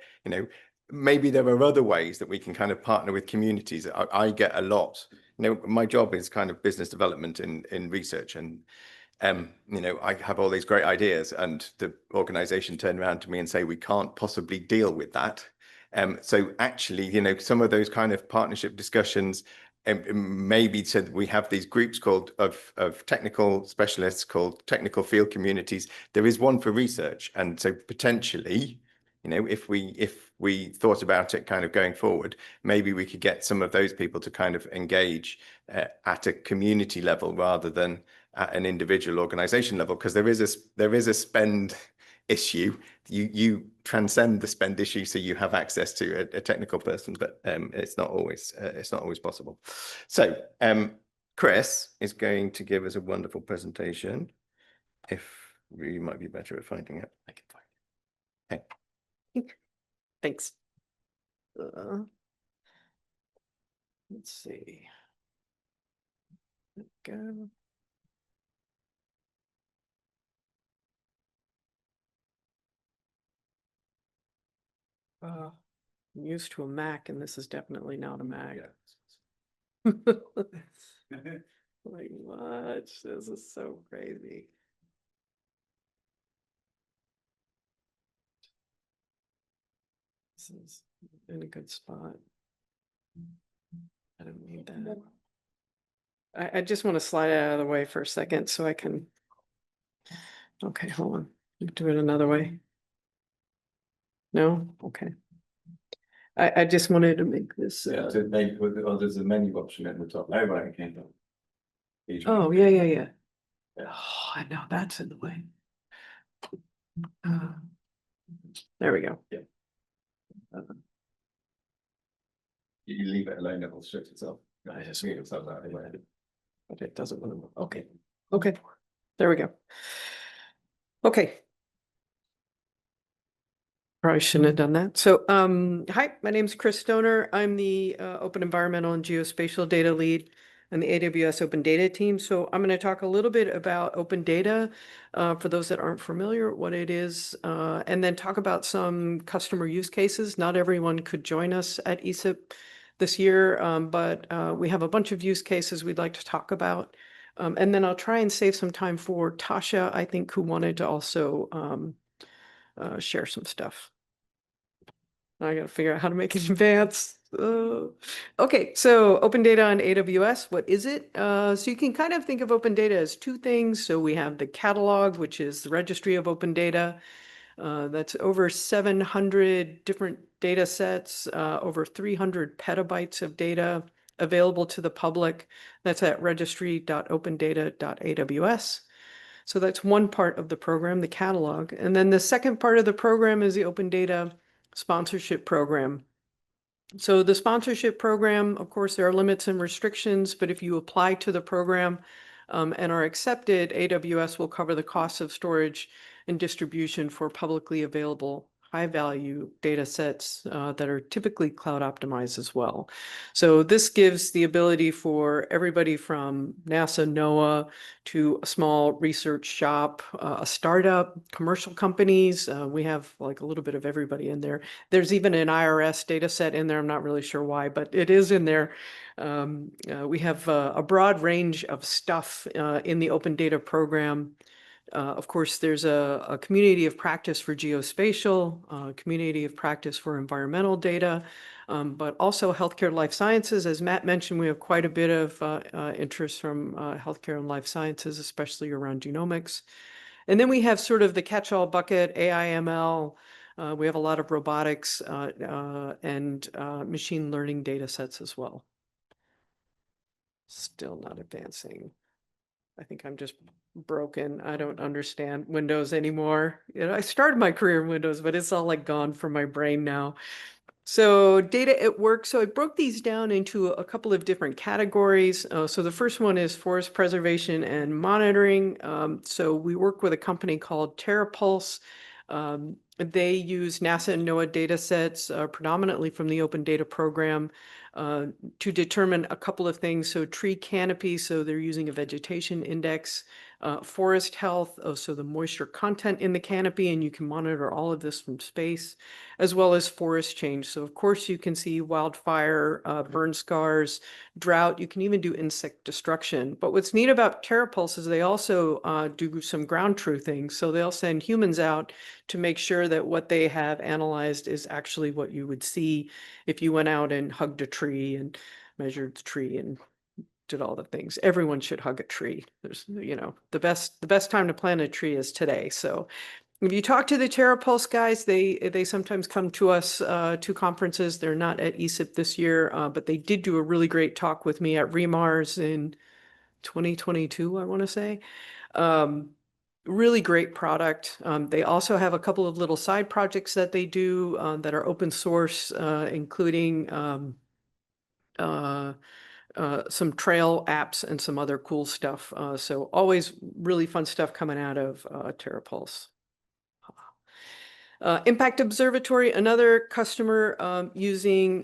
maybe there are other ways that we can kind of partner with communities. I get a lot, my job is kind of business development in research, and I have all these great ideas, and the organization turn around to me and say, we can't possibly deal with that. So actually, some of those kind of partnership discussions, maybe said we have these groups of technical specialists called technical field communities. There is one for research, and so potentially, if we thought about it kind of going forward, maybe we could get some of those people to kind of engage at a community level rather than at an individual organization level, because there is a spend issue. You transcend the spend issue, so you have access to a technical person, but it's not always possible. So Chris is going to give us a wonderful presentation. If we might be better at finding it, I can find it. Okay. Thanks. Let's see. Go. I'm used to a Mac, and this is definitely not a Mac. Like, what? This is so crazy. This is in a good spot. I don't need that. I just want to slide out of the way for a second so I can Okay, hold on. Do it another way. No? Okay. I just wanted to make this, Yeah, to make, there's a menu option at the top. Oh, right, okay. oh, yeah. Oh, I know that's in the way. Uh, There we go. Yeah. You leave it alone, it will shift itself. I just Move itself out of the way. But it doesn't want to, okay, there we go. Okay. Probably shouldn't have done that. So, hi, my name's Chris Stoner. I'm the Open Environmental and Geospatial Data Lead on the AWS Open Data team. So I'm going to talk a little bit about open data for those that aren't familiar what it is, and then talk about some customer use cases. Not everyone could join us at ESIP this year, but we have a bunch of use cases we'd like to talk about. And then I'll try and save some time for Tasha, I think, who wanted to also share some stuff. I gotta figure out how to make it advance. Okay, so open data on AWS, what is it? So you can kind of think of open data as two things. So we have the catalog, which is the registry of open data. That's over 700 different data sets, over 300 petabytes of data available to the public. That's at registry.opendata.aws. So that's one part of the program, the catalog. And then the second part of the program is the open data sponsorship program. So the sponsorship program, of course, there are limits and restrictions, but if you apply to the program and are accepted, AWS will cover the cost of storage and distribution for publicly available high-value data sets that are typically cloud optimized as well. So this gives the ability for everybody from NASA, NOAA, to a small research shop, a startup, commercial companies. We have like a little bit of everybody in there. There's even an IRS data set in there. I'm not really sure why, but it is in there. We have a broad range of stuff in the open data program. Of course, there's a community of practice for geospatial, a community of practice for environmental data, but also healthcare life sciences. As Matt mentioned, we have quite a bit of interest from healthcare and life sciences, especially around genomics. And then we have sort of the catch-all bucket, AI, ML. We have a lot of robotics and machine learning data sets as well. Still not advancing. I think I'm just broken. I don't understand Windows anymore. You know, I started my career in Windows, but it's all like gone from my brain now. So data at work. So I broke these down into a couple of different categories. So the first one is forest preservation and monitoring. So we work with a company called TerraPulse. They use NASA and NOAA data sets predominantly from the Open Data Program to determine a couple of things. So tree canopy, so they're using a vegetation index, forest health, so the moisture content in the canopy, and you can monitor all of this from space, as well as forest change. So of course you can see wildfire, burn scars, drought, you can even do insect destruction. But what's neat about TerraPulse is they also do some ground truthing. So they'll send humans out to make sure that what they have analyzed is actually what you would see if you went out and hugged a tree and measured the tree and did all the things. Everyone should hug a tree. There's, you know, the best time to plant a tree is today. So if you talk to the TerraPulse guys, they sometimes come to us to conferences. They're not at ESIP this year, but they did do a really great talk with me at Remars in 2022, I want to say. Really great product. They also have a couple of little side projects that they do that are open source, including some trail apps and some other cool stuff. So always really fun stuff coming out of TerraPulse. Impact Observatory, another customer using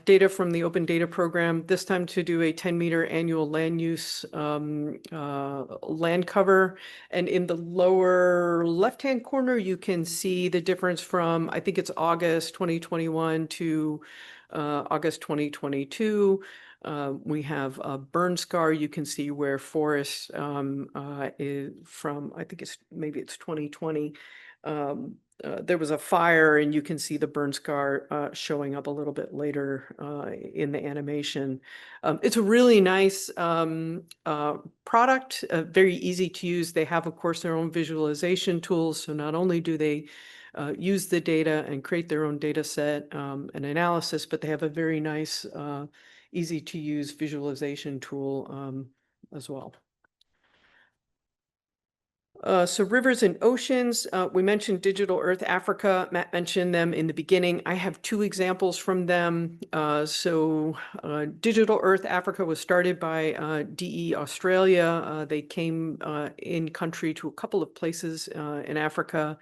data from the Open Data Program, this time to do a 10-meter annual land use land cover. And in the lower left-hand corner, you can see the difference from, I think it's August 2021 to August 2022. We have a burn scar. You can see where forest is from, I think maybe it's 2020. there was a fire, and you can see the burn scar showing up a little bit later in the animation. It's a really nice product, very easy to use. They have, of course, their own visualization tools. So not only do they use the data and create their own data set and analysis, but they have a very nice, easy to use visualization tool as well. So rivers and oceans, we mentioned Digital Earth Africa. Matt mentioned them in the beginning. I have two examples from them. Digital Earth Africa was started by DE Australia. They came in country to a couple of places in Africa.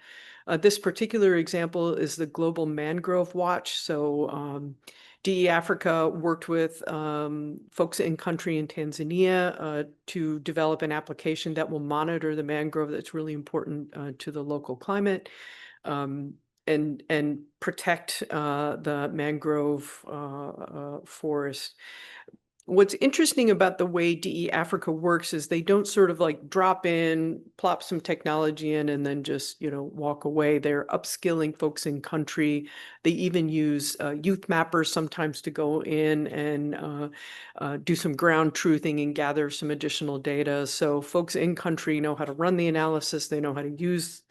This particular example is the Global Mangrove Watch. So DE Africa worked with folks in country in Tanzania to develop an application that will monitor the mangrove that's really important to the local climate and protect the mangrove forest. What's interesting about the way DE Africa works is they don't sort of like drop in, plop some technology in, and then just, walk away. They're upskilling folks in country. They even use youth mappers sometimes to go in and do some ground truthing and gather some additional data. So folks in country know how to run the analysis. They know how to use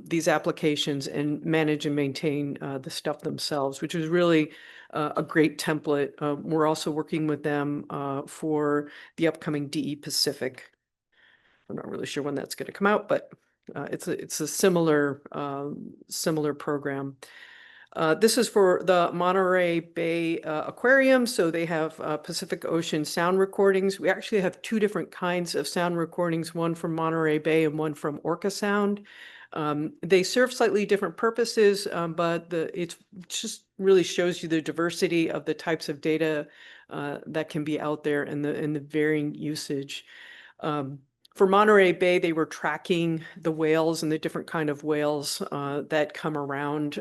these applications and manage and maintain the stuff themselves, which is really a great template. We're also working with them for the upcoming DE Pacific. I'm not really sure when that's going to come out, but it's a similar program. This is for the Monterey Bay Aquarium. So they have Pacific Ocean sound recordings. We actually have two different kinds of sound recordings, one from Monterey Bay and one from Orca Sound. They serve slightly different purposes, but it just really shows you the diversity of the types of data that can be out there and the varying usage. For Monterey Bay, they were tracking the whales and the different kind of whales that come around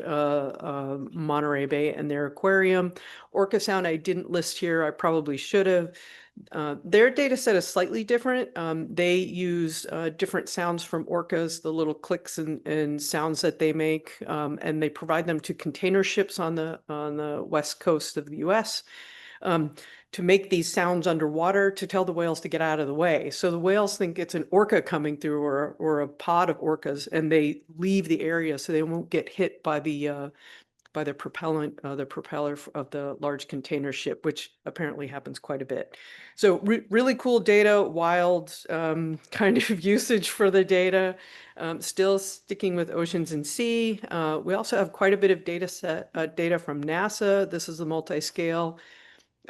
Monterey Bay and their aquarium. Orca Sound I didn't list here. I probably should have. Their data set is slightly different. They use different sounds from orcas, the little clicks and sounds that they make, and they provide them to container ships on the west coast of the US to make these sounds underwater to tell the whales to get out of the way. So the whales think it's an orca coming through or a pod of orcas, and they leave the area so they won't get hit by the propellant, the propeller of the large container ship, which apparently happens quite a bit. So really cool data, wild kind of usage for the data. Still sticking with oceans and sea. We also have quite a bit of data from NASA. This is the multi-scale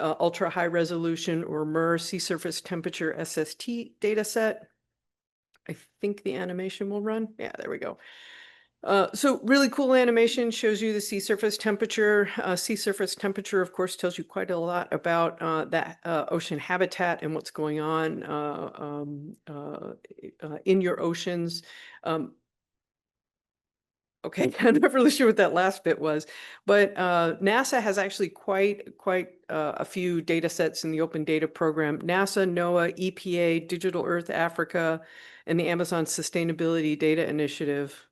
ultra high resolution or MER sea surface temperature SST data set. I think the animation will run. Yeah, there we go. So really cool animation, shows you the sea surface temperature. Sea surface temperature, of course, tells you quite a lot about that ocean habitat and what's going on in your oceans. Okay, I'm not really sure what that last bit was, but NASA has actually quite a few data sets in the Open Data Program. NASA, NOAA, EPA, Digital Earth Africa, and the Amazon Sustainability Data Initiative.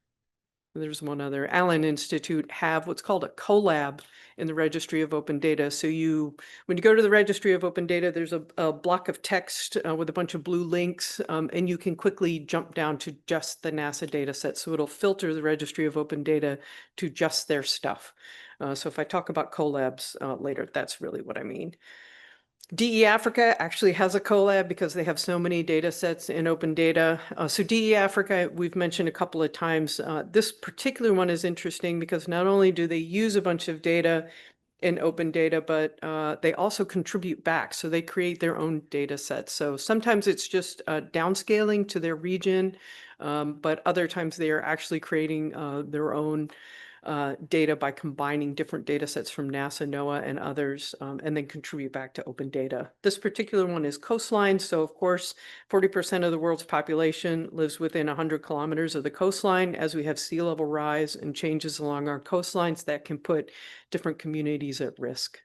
There's one other, Allen Institute, have what's called a collab in the Registry of Open Data. So when you go to the Registry of Open Data, there's a block of text with a bunch of blue links, and you can quickly jump down to just the NASA data set. So it'll filter the Registry of Open Data to just their stuff. So if I talk about collabs later, that's really what I mean. DE Africa actually has a collab because they have so many data sets in open data. So DE Africa, we've mentioned a couple of times. This particular one is interesting because not only do they use a bunch of data in open data, but they also contribute back. So they create their own data sets. So sometimes it's just downscaling to their region, but other times they are actually creating their own data by combining different data sets from NASA, NOAA, and others, and then contribute back to open data. This particular one is coastline. So of course, 40% of the world's population lives within 100 kilometers of the coastline. As we have sea level rise and changes along our coastlines, that can put different communities at risk.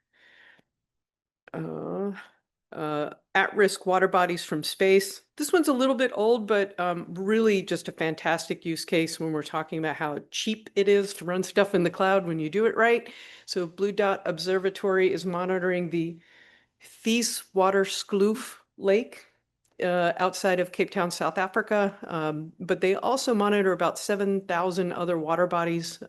At-risk water bodies from space. This one's a little bit old, but really just a fantastic use case when we're talking about how cheap it is to run stuff in the cloud when you do it right. So Blue Dot Observatory is monitoring the Theeswaterskloof Lake outside of Cape Town, South Africa. But they also monitor about 7,000 other water bodies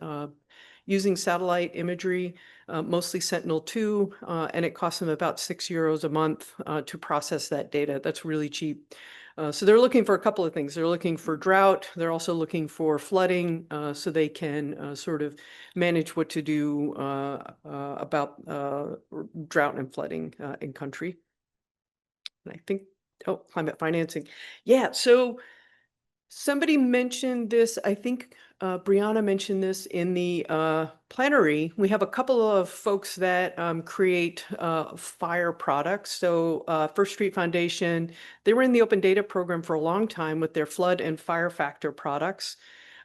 using satellite imagery, mostly Sentinel-2, and it costs them about €6 a month to process that data. That's really cheap. So they're looking for a couple of things. They're looking for drought. They're also looking for flooding, so they can sort of manage what to do about drought and flooding in country. And I think, oh, climate financing. Yeah, so somebody mentioned this, I think Brianna mentioned this in the plenary. We have a couple of folks that create fire products. So First Street Foundation, they were in the open data program for a long time with their flood and fire factor products.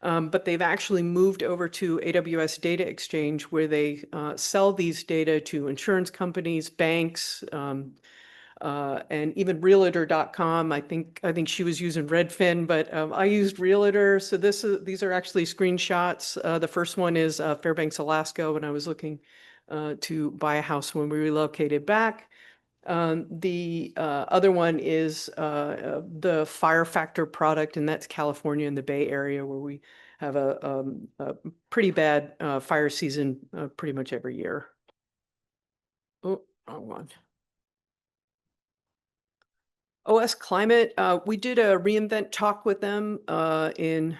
But they've actually moved over to AWS Data Exchange, where they sell these data to insurance companies, banks, and even Realtor.com. I think she was using Redfin, but I used Realtor. So these are actually screenshots. The first one is Fairbanks, Alaska, when I was looking to buy a house when we relocated back. The other one is the Fire Factor product, and that's California in the Bay Area, where we have a pretty bad fire season pretty much every year. Oh, wrong one. OS Climate, we did a reInvent talk with them in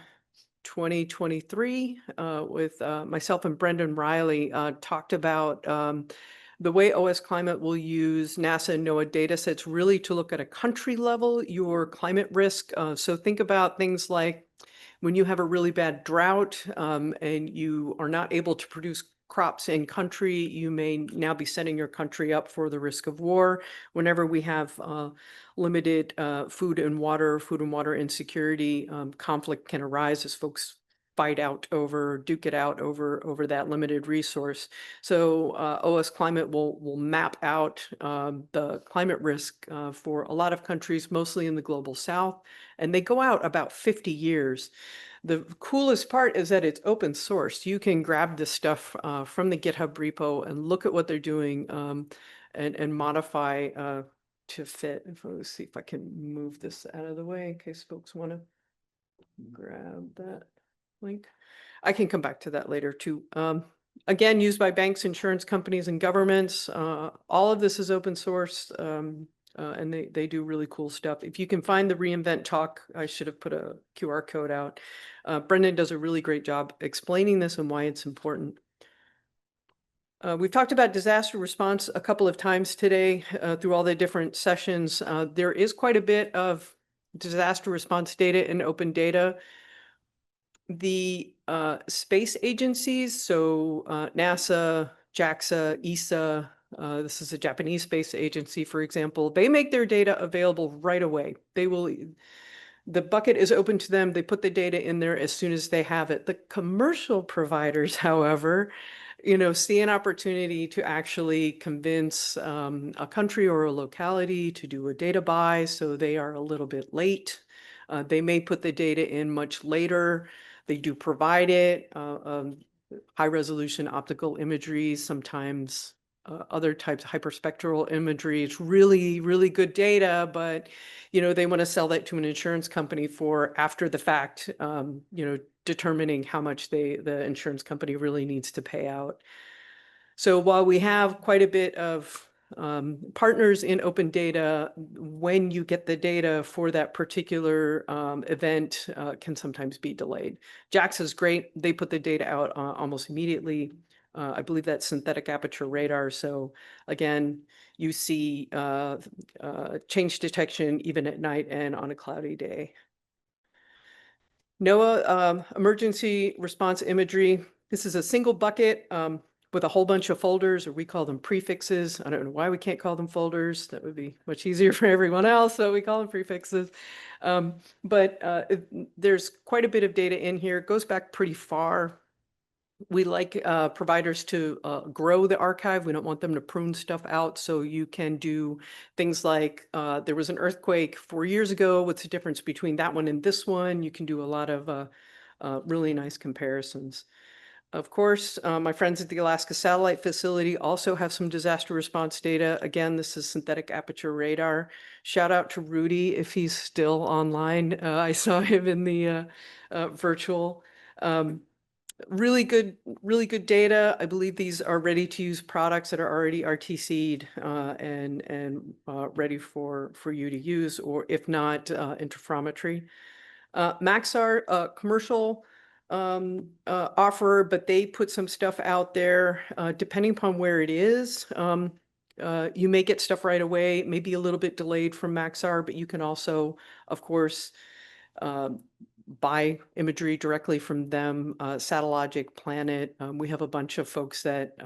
2023 with myself and Brendan Riley, talked about the way OS Climate will use NASA and NOAA data sets really to look at a country level, your climate risk. So think about things like when you have a really bad drought and you are not able to produce crops in country, you may now be setting your country up for the risk of war. Whenever we have limited food and water insecurity, conflict can arise as folks duke it out over that limited resource. So OS Climate will map out the climate risk for a lot of countries, mostly in the global south, and they go out about 50 years. The coolest part is that it's open source. You can grab this stuff from the GitHub repo and look at what they're doing and modify to fit. Let's see if I can move this out of the way in case folks want to grab that link. I can come back to that later too. Again, used by banks, insurance companies, and governments. All of this is open source. And they do really cool stuff. If you can find the reInvent talk, I should have put a QR code out. Brendan does a really great job explaining this and why it's important. We've talked about disaster response a couple of times today through all the different sessions. There is quite a bit of disaster response data in open data. The space agencies, so NASA, JAXA, ESA, this is a Japanese space agency, for example, they make their data available right away. The bucket is open to them. They put the data in there as soon as they have it. The commercial providers, however, see an opportunity to actually convince a country or a locality to do a data buy, so they are a little bit late. They may put the data in much later. They do provide it, high resolution optical imagery, sometimes other types of hyperspectral imagery. It's really, really good data, but they want to sell that to an insurance company for after the fact, determining how much the insurance company really needs to pay out. So while we have quite a bit of partners in open data, when you get the data for that particular event can sometimes be delayed. JAXA is great. They put the data out almost immediately. I believe that's synthetic aperture radar. So again, you see change detection even at night and on a cloudy day. NOAA emergency response imagery. This is a single bucket with a whole bunch of folders, or we call them prefixes. I don't know why we can't call them folders. That would be much easier for everyone else, so we call them prefixes. But there's quite a bit of data in here. It goes back pretty far. We like providers to grow the archive. We don't want them to prune stuff out. So you can do things like there was an earthquake 4 years ago. What's the difference between that one and this one? You can do a lot of really nice comparisons. Of course, my friends at the Alaska Satellite Facility also have some disaster response data. Again, this is synthetic aperture radar. Shout out to Rudy if he's still online. I saw him in the virtual. Really good data. I believe these are ready to use products that are already RTC'd and ready for you to use, or if not, interferometry. Maxar, commercial offer, but they put some stuff out there, depending upon where it is. You may get stuff right away, maybe a little bit delayed from Maxar, but you can also, of course, buy imagery directly from them. Satellogic, Planet. We have a bunch of folks that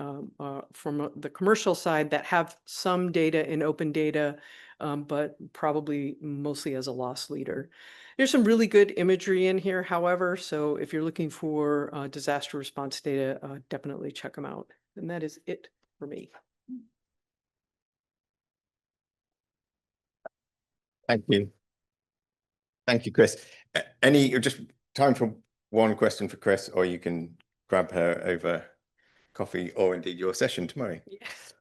from the commercial side that have some data in open data, but probably mostly as a loss leader. There's some really good imagery in here, however, so if you're looking for disaster response data, definitely check them out. And that is it for me. Thank you. Thank you, Chris. Any just time for one question for Chris, or you can grab her over coffee or indeed your session tomorrow. Yes.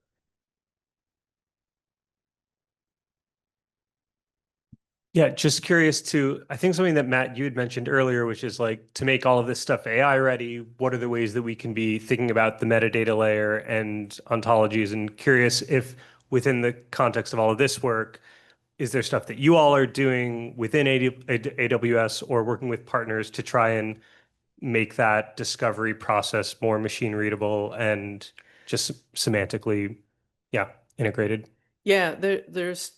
Yeah, just curious to, I think something that Matt, you had mentioned earlier, which is like to make all of this stuff AI ready, what are the ways that we can be thinking about the metadata layer and ontologies? And curious if within the context of all of this work, is there stuff that you all are doing within AWS or working with partners to try and make that discovery process more machine readable and just semantically, yeah, integrated? Yeah, there's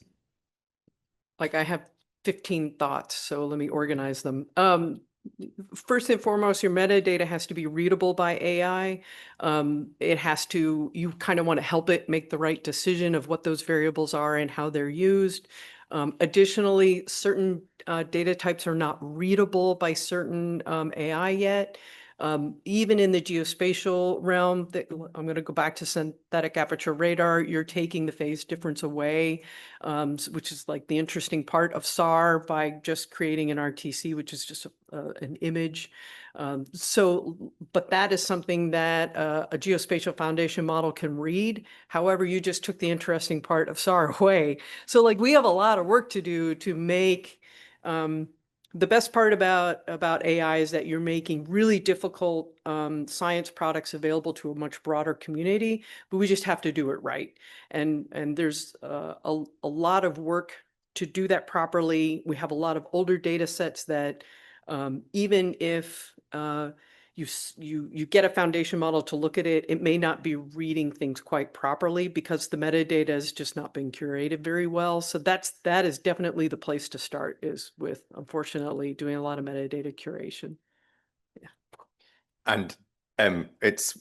like I have 15 thoughts, so let me organize them. First and foremost, your metadata has to be readable by AI. It has to, you kind of want to help it make the right decision of what those variables are and how they're used. Additionally, certain data types are not readable by certain AI yet. Even in the geospatial realm, I'm going to go back to synthetic aperture radar, you're taking the phase difference away, which is like the interesting part of SAR by just creating an RTC, which is just an image. But that is something that a geospatial foundation model can read. However, you just took the interesting part of SAR away. So like we have a lot of work to do to make the best part about AI is that you're making really difficult science products available to a much broader community, but we just have to do it right. And there's a lot of work to do that properly. We have a lot of older data sets that even if you get a foundation model to look at it, it may not be reading things quite properly because the metadata has just not been curated very well. So that is definitely the place to start, is with, unfortunately, doing a lot of metadata curation. Yeah. And it's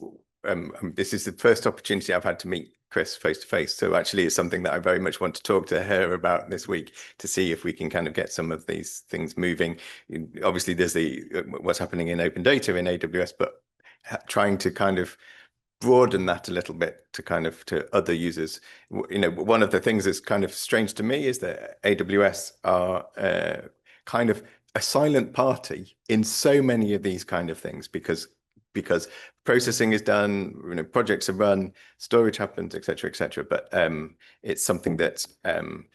this is the first opportunity I've had to meet Chris face to face. So actually it's something that I very much want to talk to her about this week to see if we can kind of get some of these things moving. Obviously there's the what's happening in open data in AWS, but trying to kind of broaden that a little bit to kind of to other users. You know, one of the things that's kind of strange to me is that AWS are kind of a silent party in so many of these kind of things because processing is done, you know, projects are run, storage happens, et cetera, but it's something that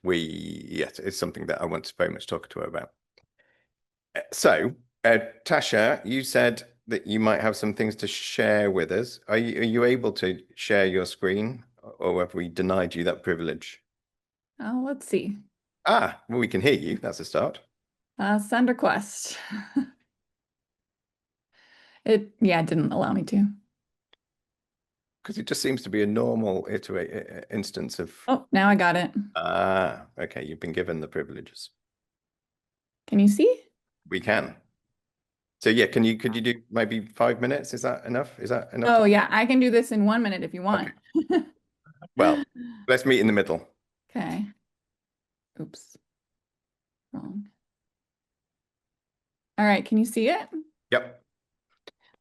it's something that I want to very much talk to her about. So Tasha, you said that you might have some things to share with us. Are you able to share your screen, or have we denied you that privilege? Oh, let's see. Well, we can hear you. That's a start. Send request. It didn't allow me to. Because it just seems to be a normal instance of. Oh, now I got it. Okay, you've been given the privileges. Can you see? We can. So yeah, could you do maybe 5 minutes? Is that enough? Oh yeah, I can do this in 1 minute if you want. Okay. Well, let's meet in the middle. Okay. Oops. Wrong. All right, can you see it? Yep.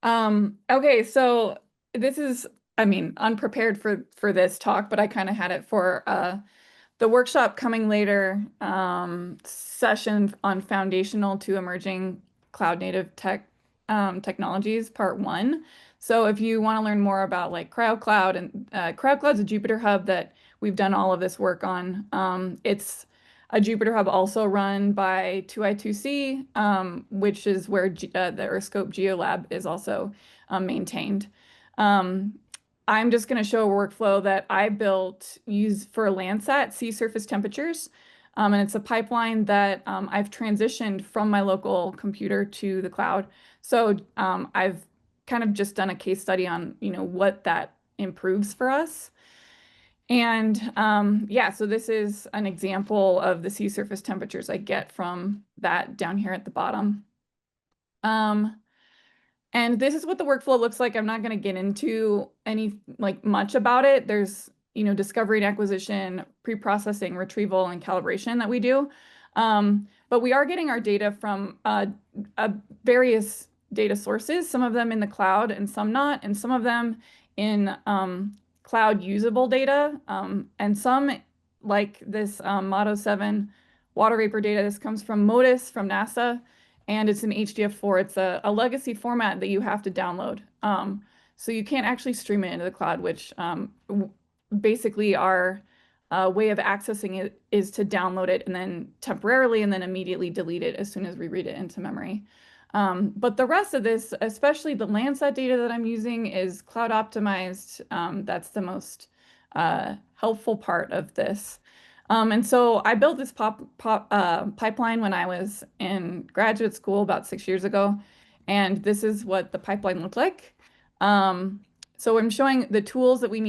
Okay, so this is, I mean, unprepared for this talk, but I kind of had it for the workshop coming later, session on foundational to emerging cloud native technologies, part 1. So if you want to learn more about like CryoCloud, and CryoCloud's a Jupyter Hub that we've done all of this work on. It's a Jupyter Hub also run by 2i2c, which is where the Earthscope GeoLab is also maintained. I'm just going to show a workflow that I built for Landsat sea surface temperatures. And it's a pipeline that I've transitioned from my local computer to the cloud. So I've kind of just done a case study on, what that improves for us. And yeah, so this is an example of the sea surface temperatures I get from that down here at the bottom. And this is what the workflow looks like. I'm not going to get into much about it. There's, discovery and acquisition, pre-processing, retrieval, and calibration that we do. But we are getting our data from various data sources, some of them in the cloud and some not, and some of them in cloud usable data, and some like this Moto 7 water vapor data. This comes from MODIS from NASA, and it's in HDF4. It's a legacy format that you have to download. So you can't actually stream it into the cloud, which basically our way of accessing it is to download it and then temporarily and then immediately delete it as soon as we read it into memory. But the rest of this, especially the Landsat data that I'm using, is cloud optimized. That's the most helpful part of this. And so I built this pipeline when I was in graduate school about 6 years ago, and this is what the pipeline looked like. So I'm showing the tools that we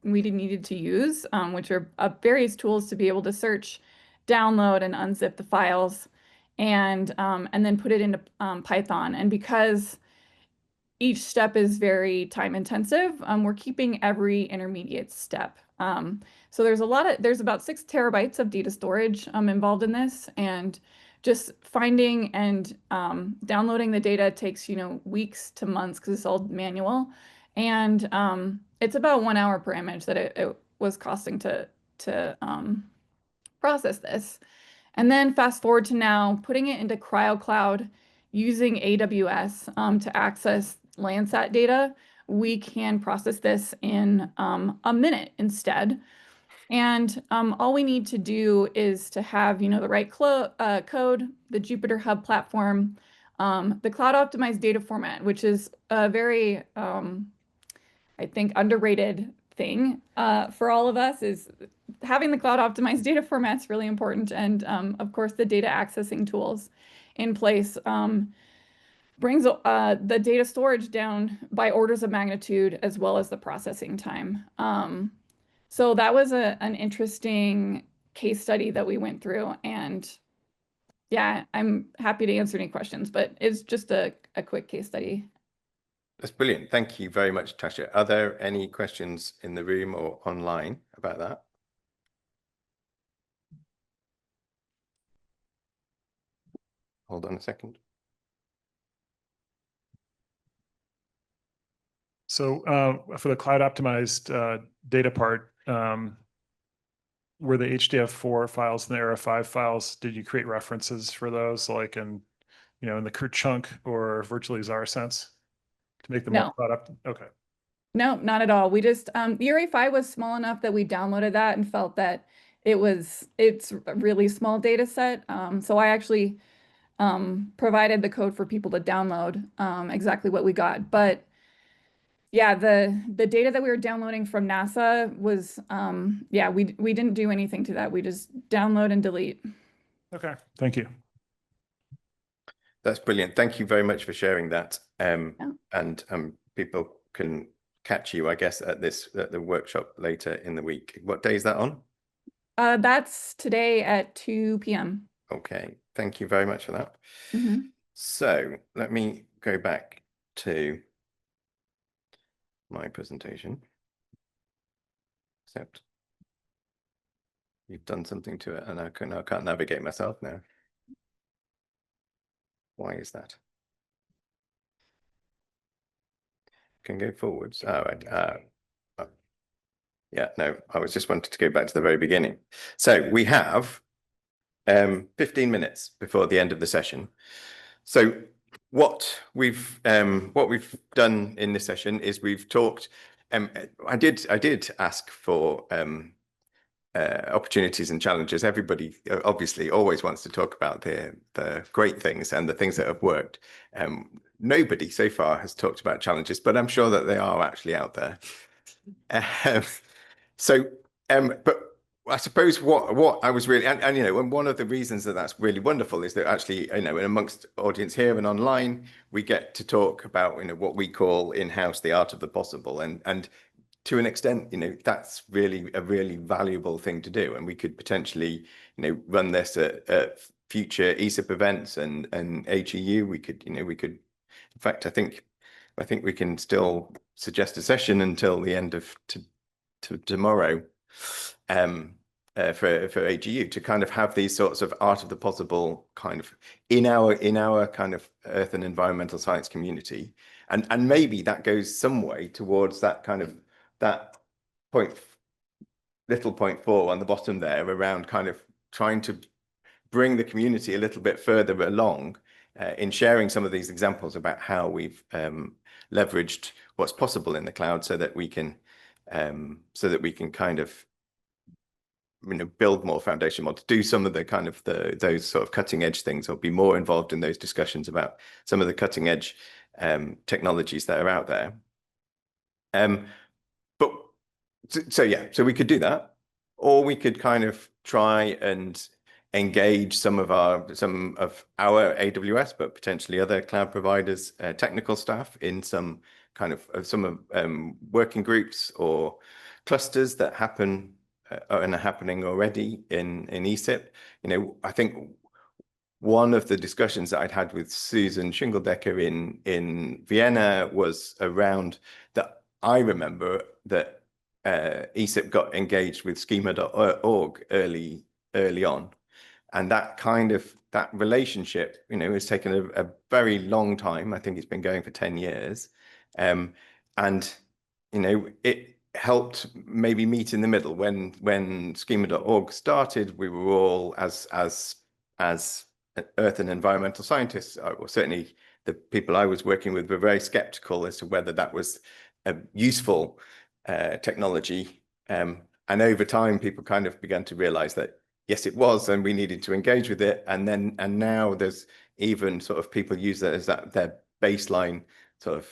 needed to use, which are various tools to be able to search, download, and unzip the files, and then put it into Python. And because each step is very time intensive, we're keeping every intermediate step. So there's about 6 terabytes of data storage involved in this, and just finding and downloading the data takes weeks to months because it's all manual, and it's about 1 hour per image that it was costing to process this. And then fast forward to now, putting it into CryoCloud using AWS to access Landsat data, we can process this in a minute instead. And all we need to do is to have, the right code, the Jupyter Hub platform, the cloud optimized data format, which is a very, I think, underrated thing for all of us. Is having the cloud optimized data format is really important. And of course, the data accessing tools in place brings the data storage down by orders of magnitude, as well as the processing time. So that was an interesting case study that we went through. And yeah, I'm happy to answer any questions, but it's just a quick case study. That's brilliant. Thank you very much, Tasha. Are there any questions in the room or online about that? Hold on a second. So for the cloud optimized data part, were the HDF4 files and the ERA5 files, did you create references for those, like in the KurzChunk or virtually czar sense to make them more cloud up? Okay. No, not at all. We just, the ERA5 was small enough that we downloaded that and felt that it's a really small data set. So I actually provided the code for people to download exactly what we got. But yeah, the data that we were downloading from NASA was, yeah, we didn't do anything to that. We just download and delete. Okay, thank you. That's brilliant. Thank you very much for sharing that. And people can catch you, I guess, at the workshop later in the week. What day is that on? That's today at 2 p.m. Okay, thank you very much for that. Mm-hmm. So let me go back to my presentation. Except you've done something to it and I can't navigate myself now. Why is that? can go forwards. All right. Yeah, no, I was just wanted to go back to the very beginning. So we have 15 minutes before the end of the session. So what we've done in this session is we've talked. I did ask for opportunities and challenges. Everybody obviously always wants to talk about the great things and the things that have worked. Nobody so far has talked about challenges, but I'm sure that they are actually out there. But I suppose what I was really, and you know, and one of the reasons that that's really wonderful is that actually, you know, in amongst audience here and online, we get to talk about, you know, what we call in-house the art of the possible, and to an extent, you know, that's really a really valuable thing to do, and we could potentially, you know, run this at future ESIP events and AGU. We could, you know, in fact, I think we can still suggest a session until the end of tomorrow for AGU to kind of have these sorts of art of the possible kind of in our kind of earth and environmental science community, and maybe that goes some way towards that kind of that little point 4 on the bottom there around kind of trying to bring the community a little bit further along in sharing some of these examples about how we've leveraged what's possible in the cloud so that we can kind of, you know, build more foundation models, do some of the kind of those sort of cutting edge things, or be more involved in those discussions about some of the cutting edge technologies that are out there. But so we could do that, or we could kind of try and engage some of our AWS, but potentially other cloud providers, technical staff in some kind of working groups or clusters that happen and are happening already in ESIP. You know, I think one of the discussions that I'd had with Susan Schingeldecker in Vienna was around that. I remember that ESIP got engaged with schema.org early on, and that relationship, you know, has taken a very long time. I think it's been going for 10 years. And, you know, it helped maybe meet in the middle. When schema.org started, we were all as earth and environmental scientists, or certainly the people I was working with, were very skeptical as to whether that was a useful technology. And over time, people kind of began to realize that yes, it was, and we needed to engage with it. And now there's even sort of people use that as their baseline sort of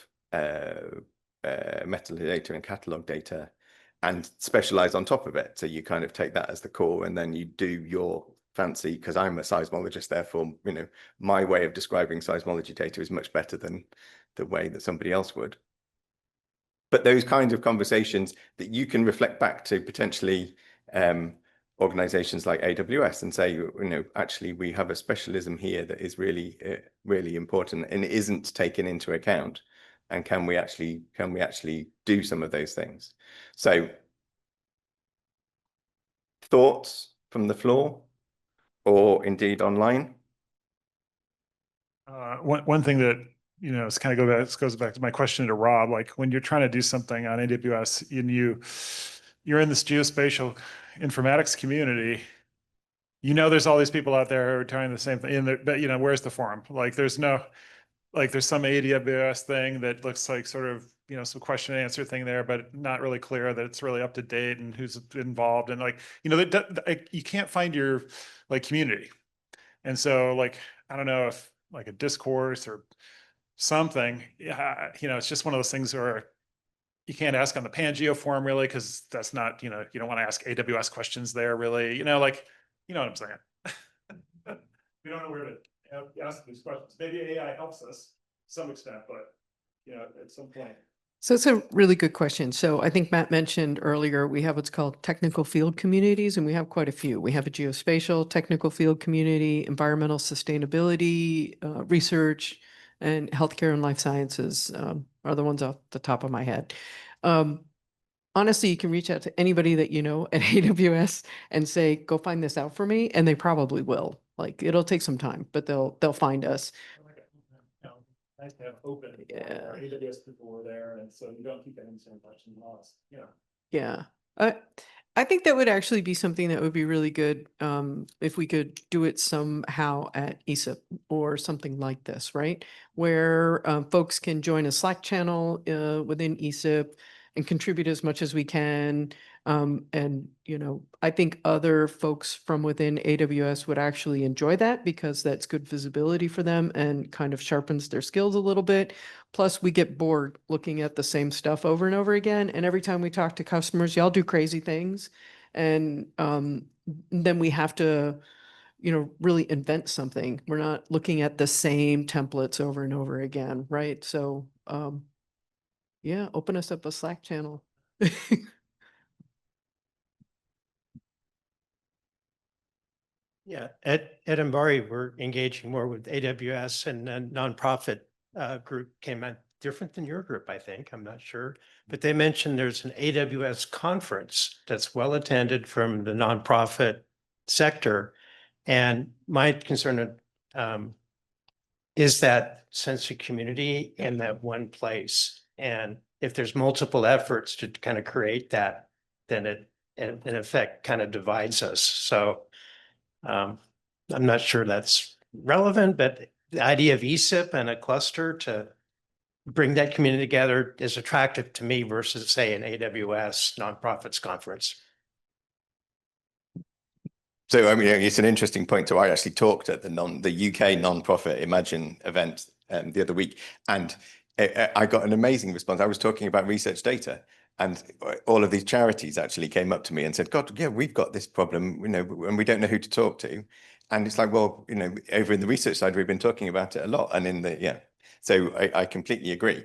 metadata and catalog data, and specialize on top of it. So you kind of take that as the core, and then you do your fancy, because I'm a seismologist, therefore, you know, my way of describing seismology data is much better than the way that somebody else would. But those kinds of conversations that you can reflect back to potentially organizations like AWS and say, you know, actually we have a specialism here that is really, really important and it isn't taken into account. And can we actually do some of those things? So thoughts from the floor or indeed online? One thing that, you know, it's kind of goes back to my question to Rob, like when you're trying to do something on AWS and you're in this geospatial informatics community, you know, there's all these people out there who are trying the same thing, but you know, where's the forum? Like there's some AWS thing that looks like sort of, you know, some question and answer thing there, but not really clear that it's really up to date and who's involved. And like, you know, you can't find your like community. And so like, I don't know if like a discourse or something, you know, it's just one of those things where you can't ask on the Pangeo forum really, because that's not, you know, you don't want to ask AWS questions there really, you know, like, you know what I'm saying? We don't know where to ask these questions. Maybe AI helps us to some extent, but, you know, at some point. So it's a really good question. So I think Matt mentioned earlier, we have what's called technical field communities, and we have quite a few. We have a geospatial technical field community, environmental sustainability, research, and healthcare and life sciences are the ones off the top of my head. Honestly, you can reach out to anybody that you know at AWS and say, go find this out for me, and they probably will. Like it'll take some time, but they'll find us. Nice to have open. Yeah. Our AWS people were there, and so you don't keep any same question lost, you know. Yeah. I think that would actually be something that would be really good, if we could do it somehow at ESIP or something like this, right? Where, folks can join a Slack channel, within ESIP and contribute as much as we can. And, you know, I think other folks from within AWS would actually enjoy that because that's good visibility for them and kind of sharpens their skills a little bit. Plus, we get bored looking at the same stuff over and over again. And every time we talk to customers, y'all do crazy things. And then we have to, you know, really invent something. We're not looking at the same templates over and over again, right? So, yeah, open us up a Slack channel. Yeah, at Embari, we're engaging more with AWS, and a nonprofit group came out different than your group, I think. I'm not sure. But they mentioned there's an AWS conference that's well attended from the nonprofit sector. And my concern is that sense of community in that one place. And if there's multiple efforts to kind of create that, then it in effect kind of divides us. So I'm not sure that's relevant, but the idea of ESIP and a cluster to bring that community together is attractive to me versus, say, an AWS nonprofits conference. So, I mean, it's an interesting point. So I actually talked at the UK nonprofit Imagine event the other week, and I got an amazing response. I was talking about research data, and all of these charities actually came up to me and said, God, yeah, we've got this problem, you know, and we don't know who to talk to. And it's like, well, you know, over in the research side, we've been talking about it a lot. And in the, yeah, so I completely agree.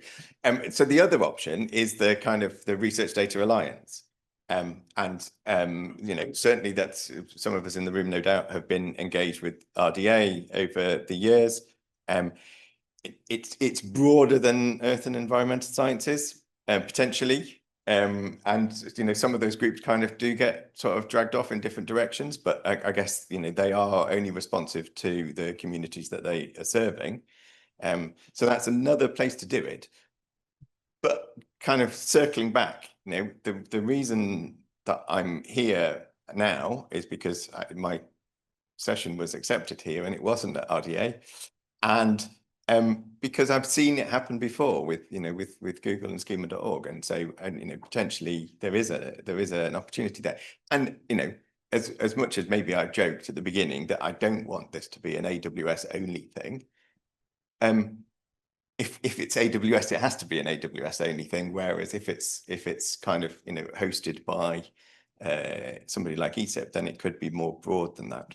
So the other option is the kind of the Research Data Alliance. You know, certainly that's some of us in the room, no doubt, have been engaged with RDA over the years. It's broader than Earth and Environmental Sciences, potentially. And, you know, some of those groups kind of do get sort of dragged off in different directions, but I guess, you know, they are only responsive to the communities that they are serving. So that's another place to do it. But kind of circling back, you know, the reason that I'm here now is because my session was accepted here and it wasn't at RDA. And because I've seen it happen before with, you know, with Google and schema.org. And so, and, you know, potentially there is an opportunity there. And, you know, as much as maybe I joked at the beginning that I don't want this to be an AWS only thing. If it's AWS, it has to be an AWS only thing. Whereas if it's kind of, you know, hosted by somebody like ESIP, then it could be more broad than that.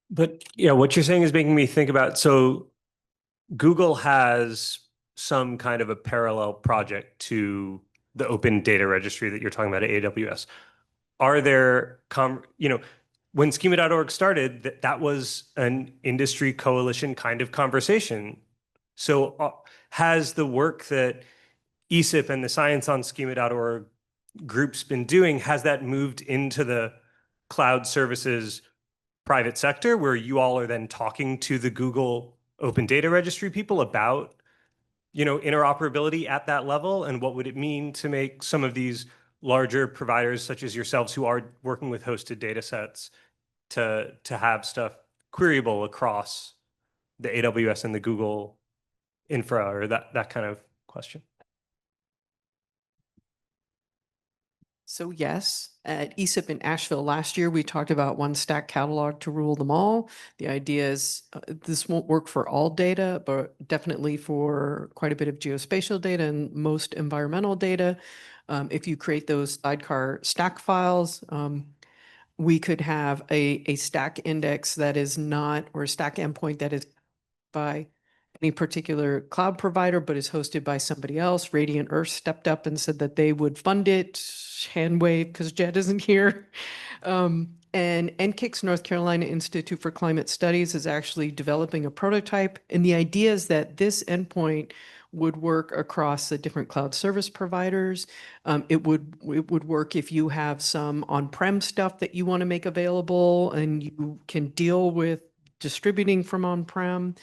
But yeah, what you're saying is making me think about, so Google has some kind of a parallel project to the open data registry that you're talking about at AWS. Are there, you know, when schema.org started, that was an industry coalition kind of conversation. So has the work that ESIP and the Science on schema.org groups been doing, has that moved into the cloud services private sector where you all are then talking to the Google open data registry people about, you know, interoperability at that level? And what would it mean to make some of these larger providers such as yourselves who are working with hosted data sets to have stuff queryable across the AWS and the Google infra, or that kind of question? So yes, at ESIP in Asheville last year, we talked about one stack catalog to rule them all. The idea is this won't work for all data, but definitely for quite a bit of geospatial data and most environmental data. If you create those sidecar stack files, we could have a stack index that is not, or a stack endpoint that is by any particular cloud provider, but is hosted by somebody else. Radiant Earth stepped up and said that they would fund it. Hand wave because Jed isn't here. And NCICS, North Carolina Institute for Climate Studies, is actually developing a prototype. And the idea is that this endpoint would work across the different cloud service providers. It would work if you have some on-prem stuff that you want to make available and you can deal with distributing from on-prem.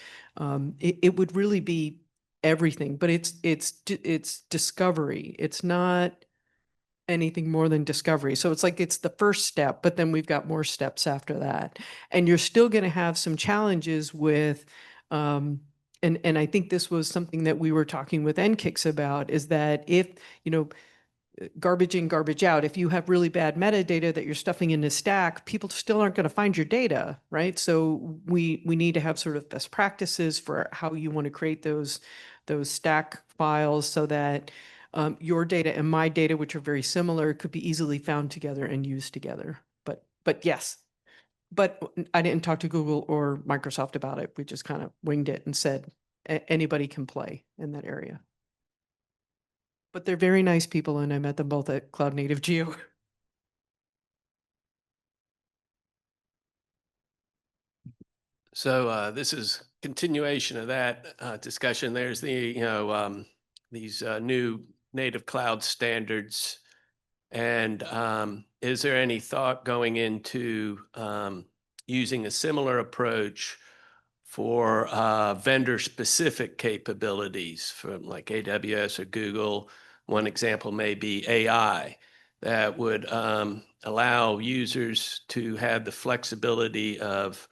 It would really be everything, but it's discovery. It's not anything more than discovery. So it's like it's the first step, but then we've got more steps after that. And you're still going to have some challenges with, and I think this was something that we were talking with NKICS about, is that if, garbage in, garbage out, if you have really bad metadata that you're stuffing into Stack, people still aren't going to find your data, right? So we need to have sort of best practices for how you want to create those Stack files so that your data and my data, which are very similar, could be easily found together and used together. But yes, but I didn't talk to Google or Microsoft about it. We just kind of winged it and said anybody can play in that area. But they're very nice people, and I met them both at Cloud Native Geo. So this is continuation of that discussion. There's the, these new native cloud standards. And is there any thought going into using a similar approach for vendor-specific capabilities from like AWS or Google? One example may be AI that would allow users to have the flexibility of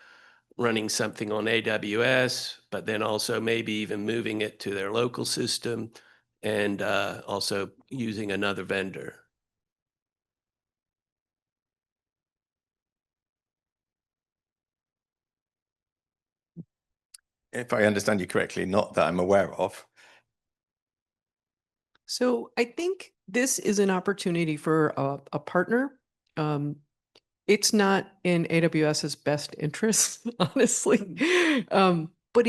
running something on AWS, but then also maybe even moving it to their local system and also using another vendor. If I understand you correctly, not that I'm aware of. So I think this is an opportunity for a partner. It's not in AWS's best interest, honestly. But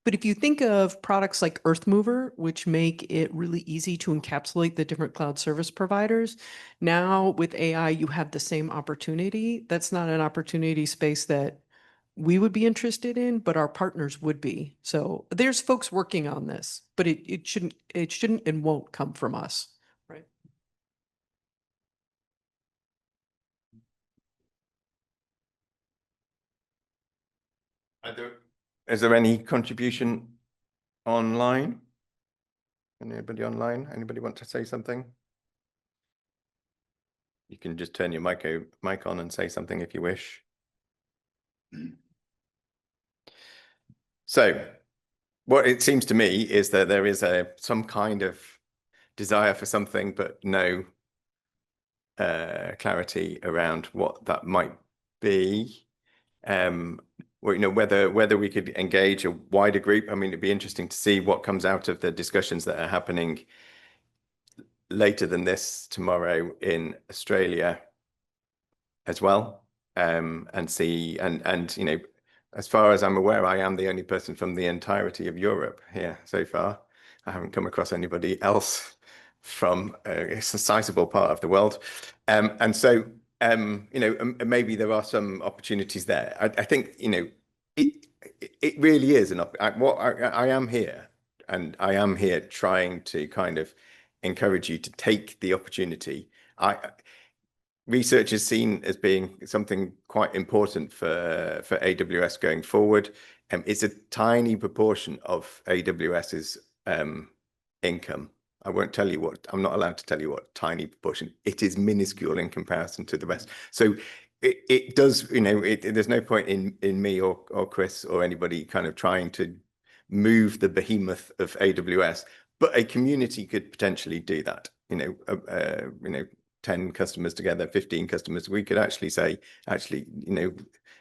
but if you think of products like Earthmover, which make it really easy to encapsulate the different cloud service providers, now with AI, you have the same opportunity. That's not an opportunity space that we would be interested in, but our partners would be. So there's folks working on this, but it shouldn't and won't come from us, right? Is there any contribution online? Anybody online? Anybody want to say something? You can just turn your mic on and say something if you wish. So what it seems to me is that there is some kind of desire for something, but no clarity around what that might be. Whether we could engage a wider group. I mean, it'd be interesting to see what comes out of the discussions that are happening later than this tomorrow in Australia as well, and see, and as far as I'm aware, I am the only person from the entirety of Europe here so far. I haven't come across anybody else from a sizable part of the world, and so maybe there are some opportunities there. I think it really is I am here, and I am here trying to kind of encourage you to take the opportunity. Research is seen as being something quite important for AWS going forward. It's a tiny proportion of AWS's income. I won't tell you what, I'm not allowed to tell you what tiny proportion. It is minuscule in comparison to the rest. So it does, there's no point in me or Chris or anybody kind of trying to move the behemoth of AWS, but a community could potentially do that. 10 customers together, 15 customers, we could actually say,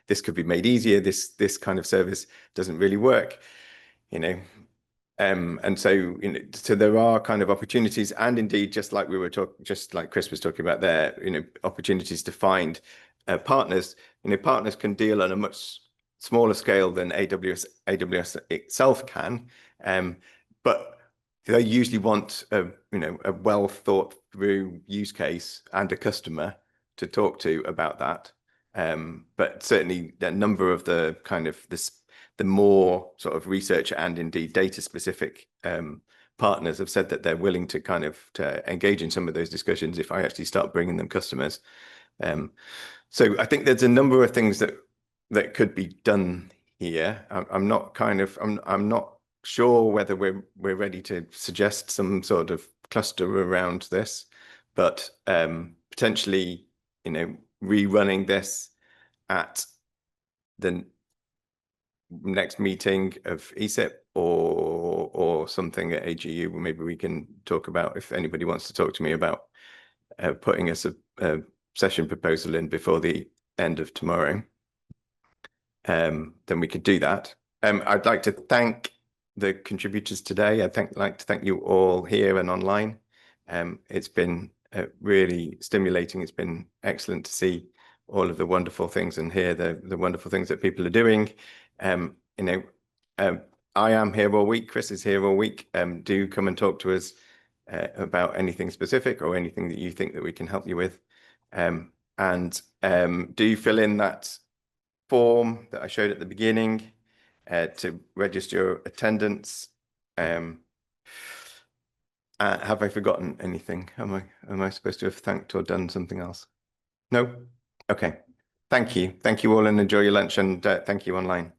this could be made easier. This kind of service doesn't really work, and so, so there are kind of opportunities, and indeed, just like Chris was talking about there, opportunities to find partners. Partners can deal on a much smaller scale than AWS itself can, but they usually want a well thought through use case and a customer to talk to about that. But certainly a number of the kind of the more sort of research and indeed data specific partners have said that they're willing to kind of to engage in some of those discussions if I actually start bringing them customers. So I think there's a number of things that that could be done here. I'm not kind of, I'm not sure whether we're ready to suggest some sort of cluster around this, but potentially, you know, rerunning this at the next meeting of ESIP or something at AGU. Maybe we can talk about, if anybody wants to talk to me about putting a session proposal in before the end of tomorrow, then we could do that. I'd like to thank the contributors today. Like to thank you all here and online. It's been really stimulating. It's been excellent to see all of the wonderful things and hear the wonderful things that people are doing. You know, I am here all week. Chris is here all week. Do come and talk to us about anything specific or anything that you think that we can help you with. And do fill in that form that I showed at the beginning to register your attendance. Have I forgotten anything? Am I supposed to have thanked or done something else? No? Okay. Thank you. Thank you all and enjoy your lunch, and thank you online.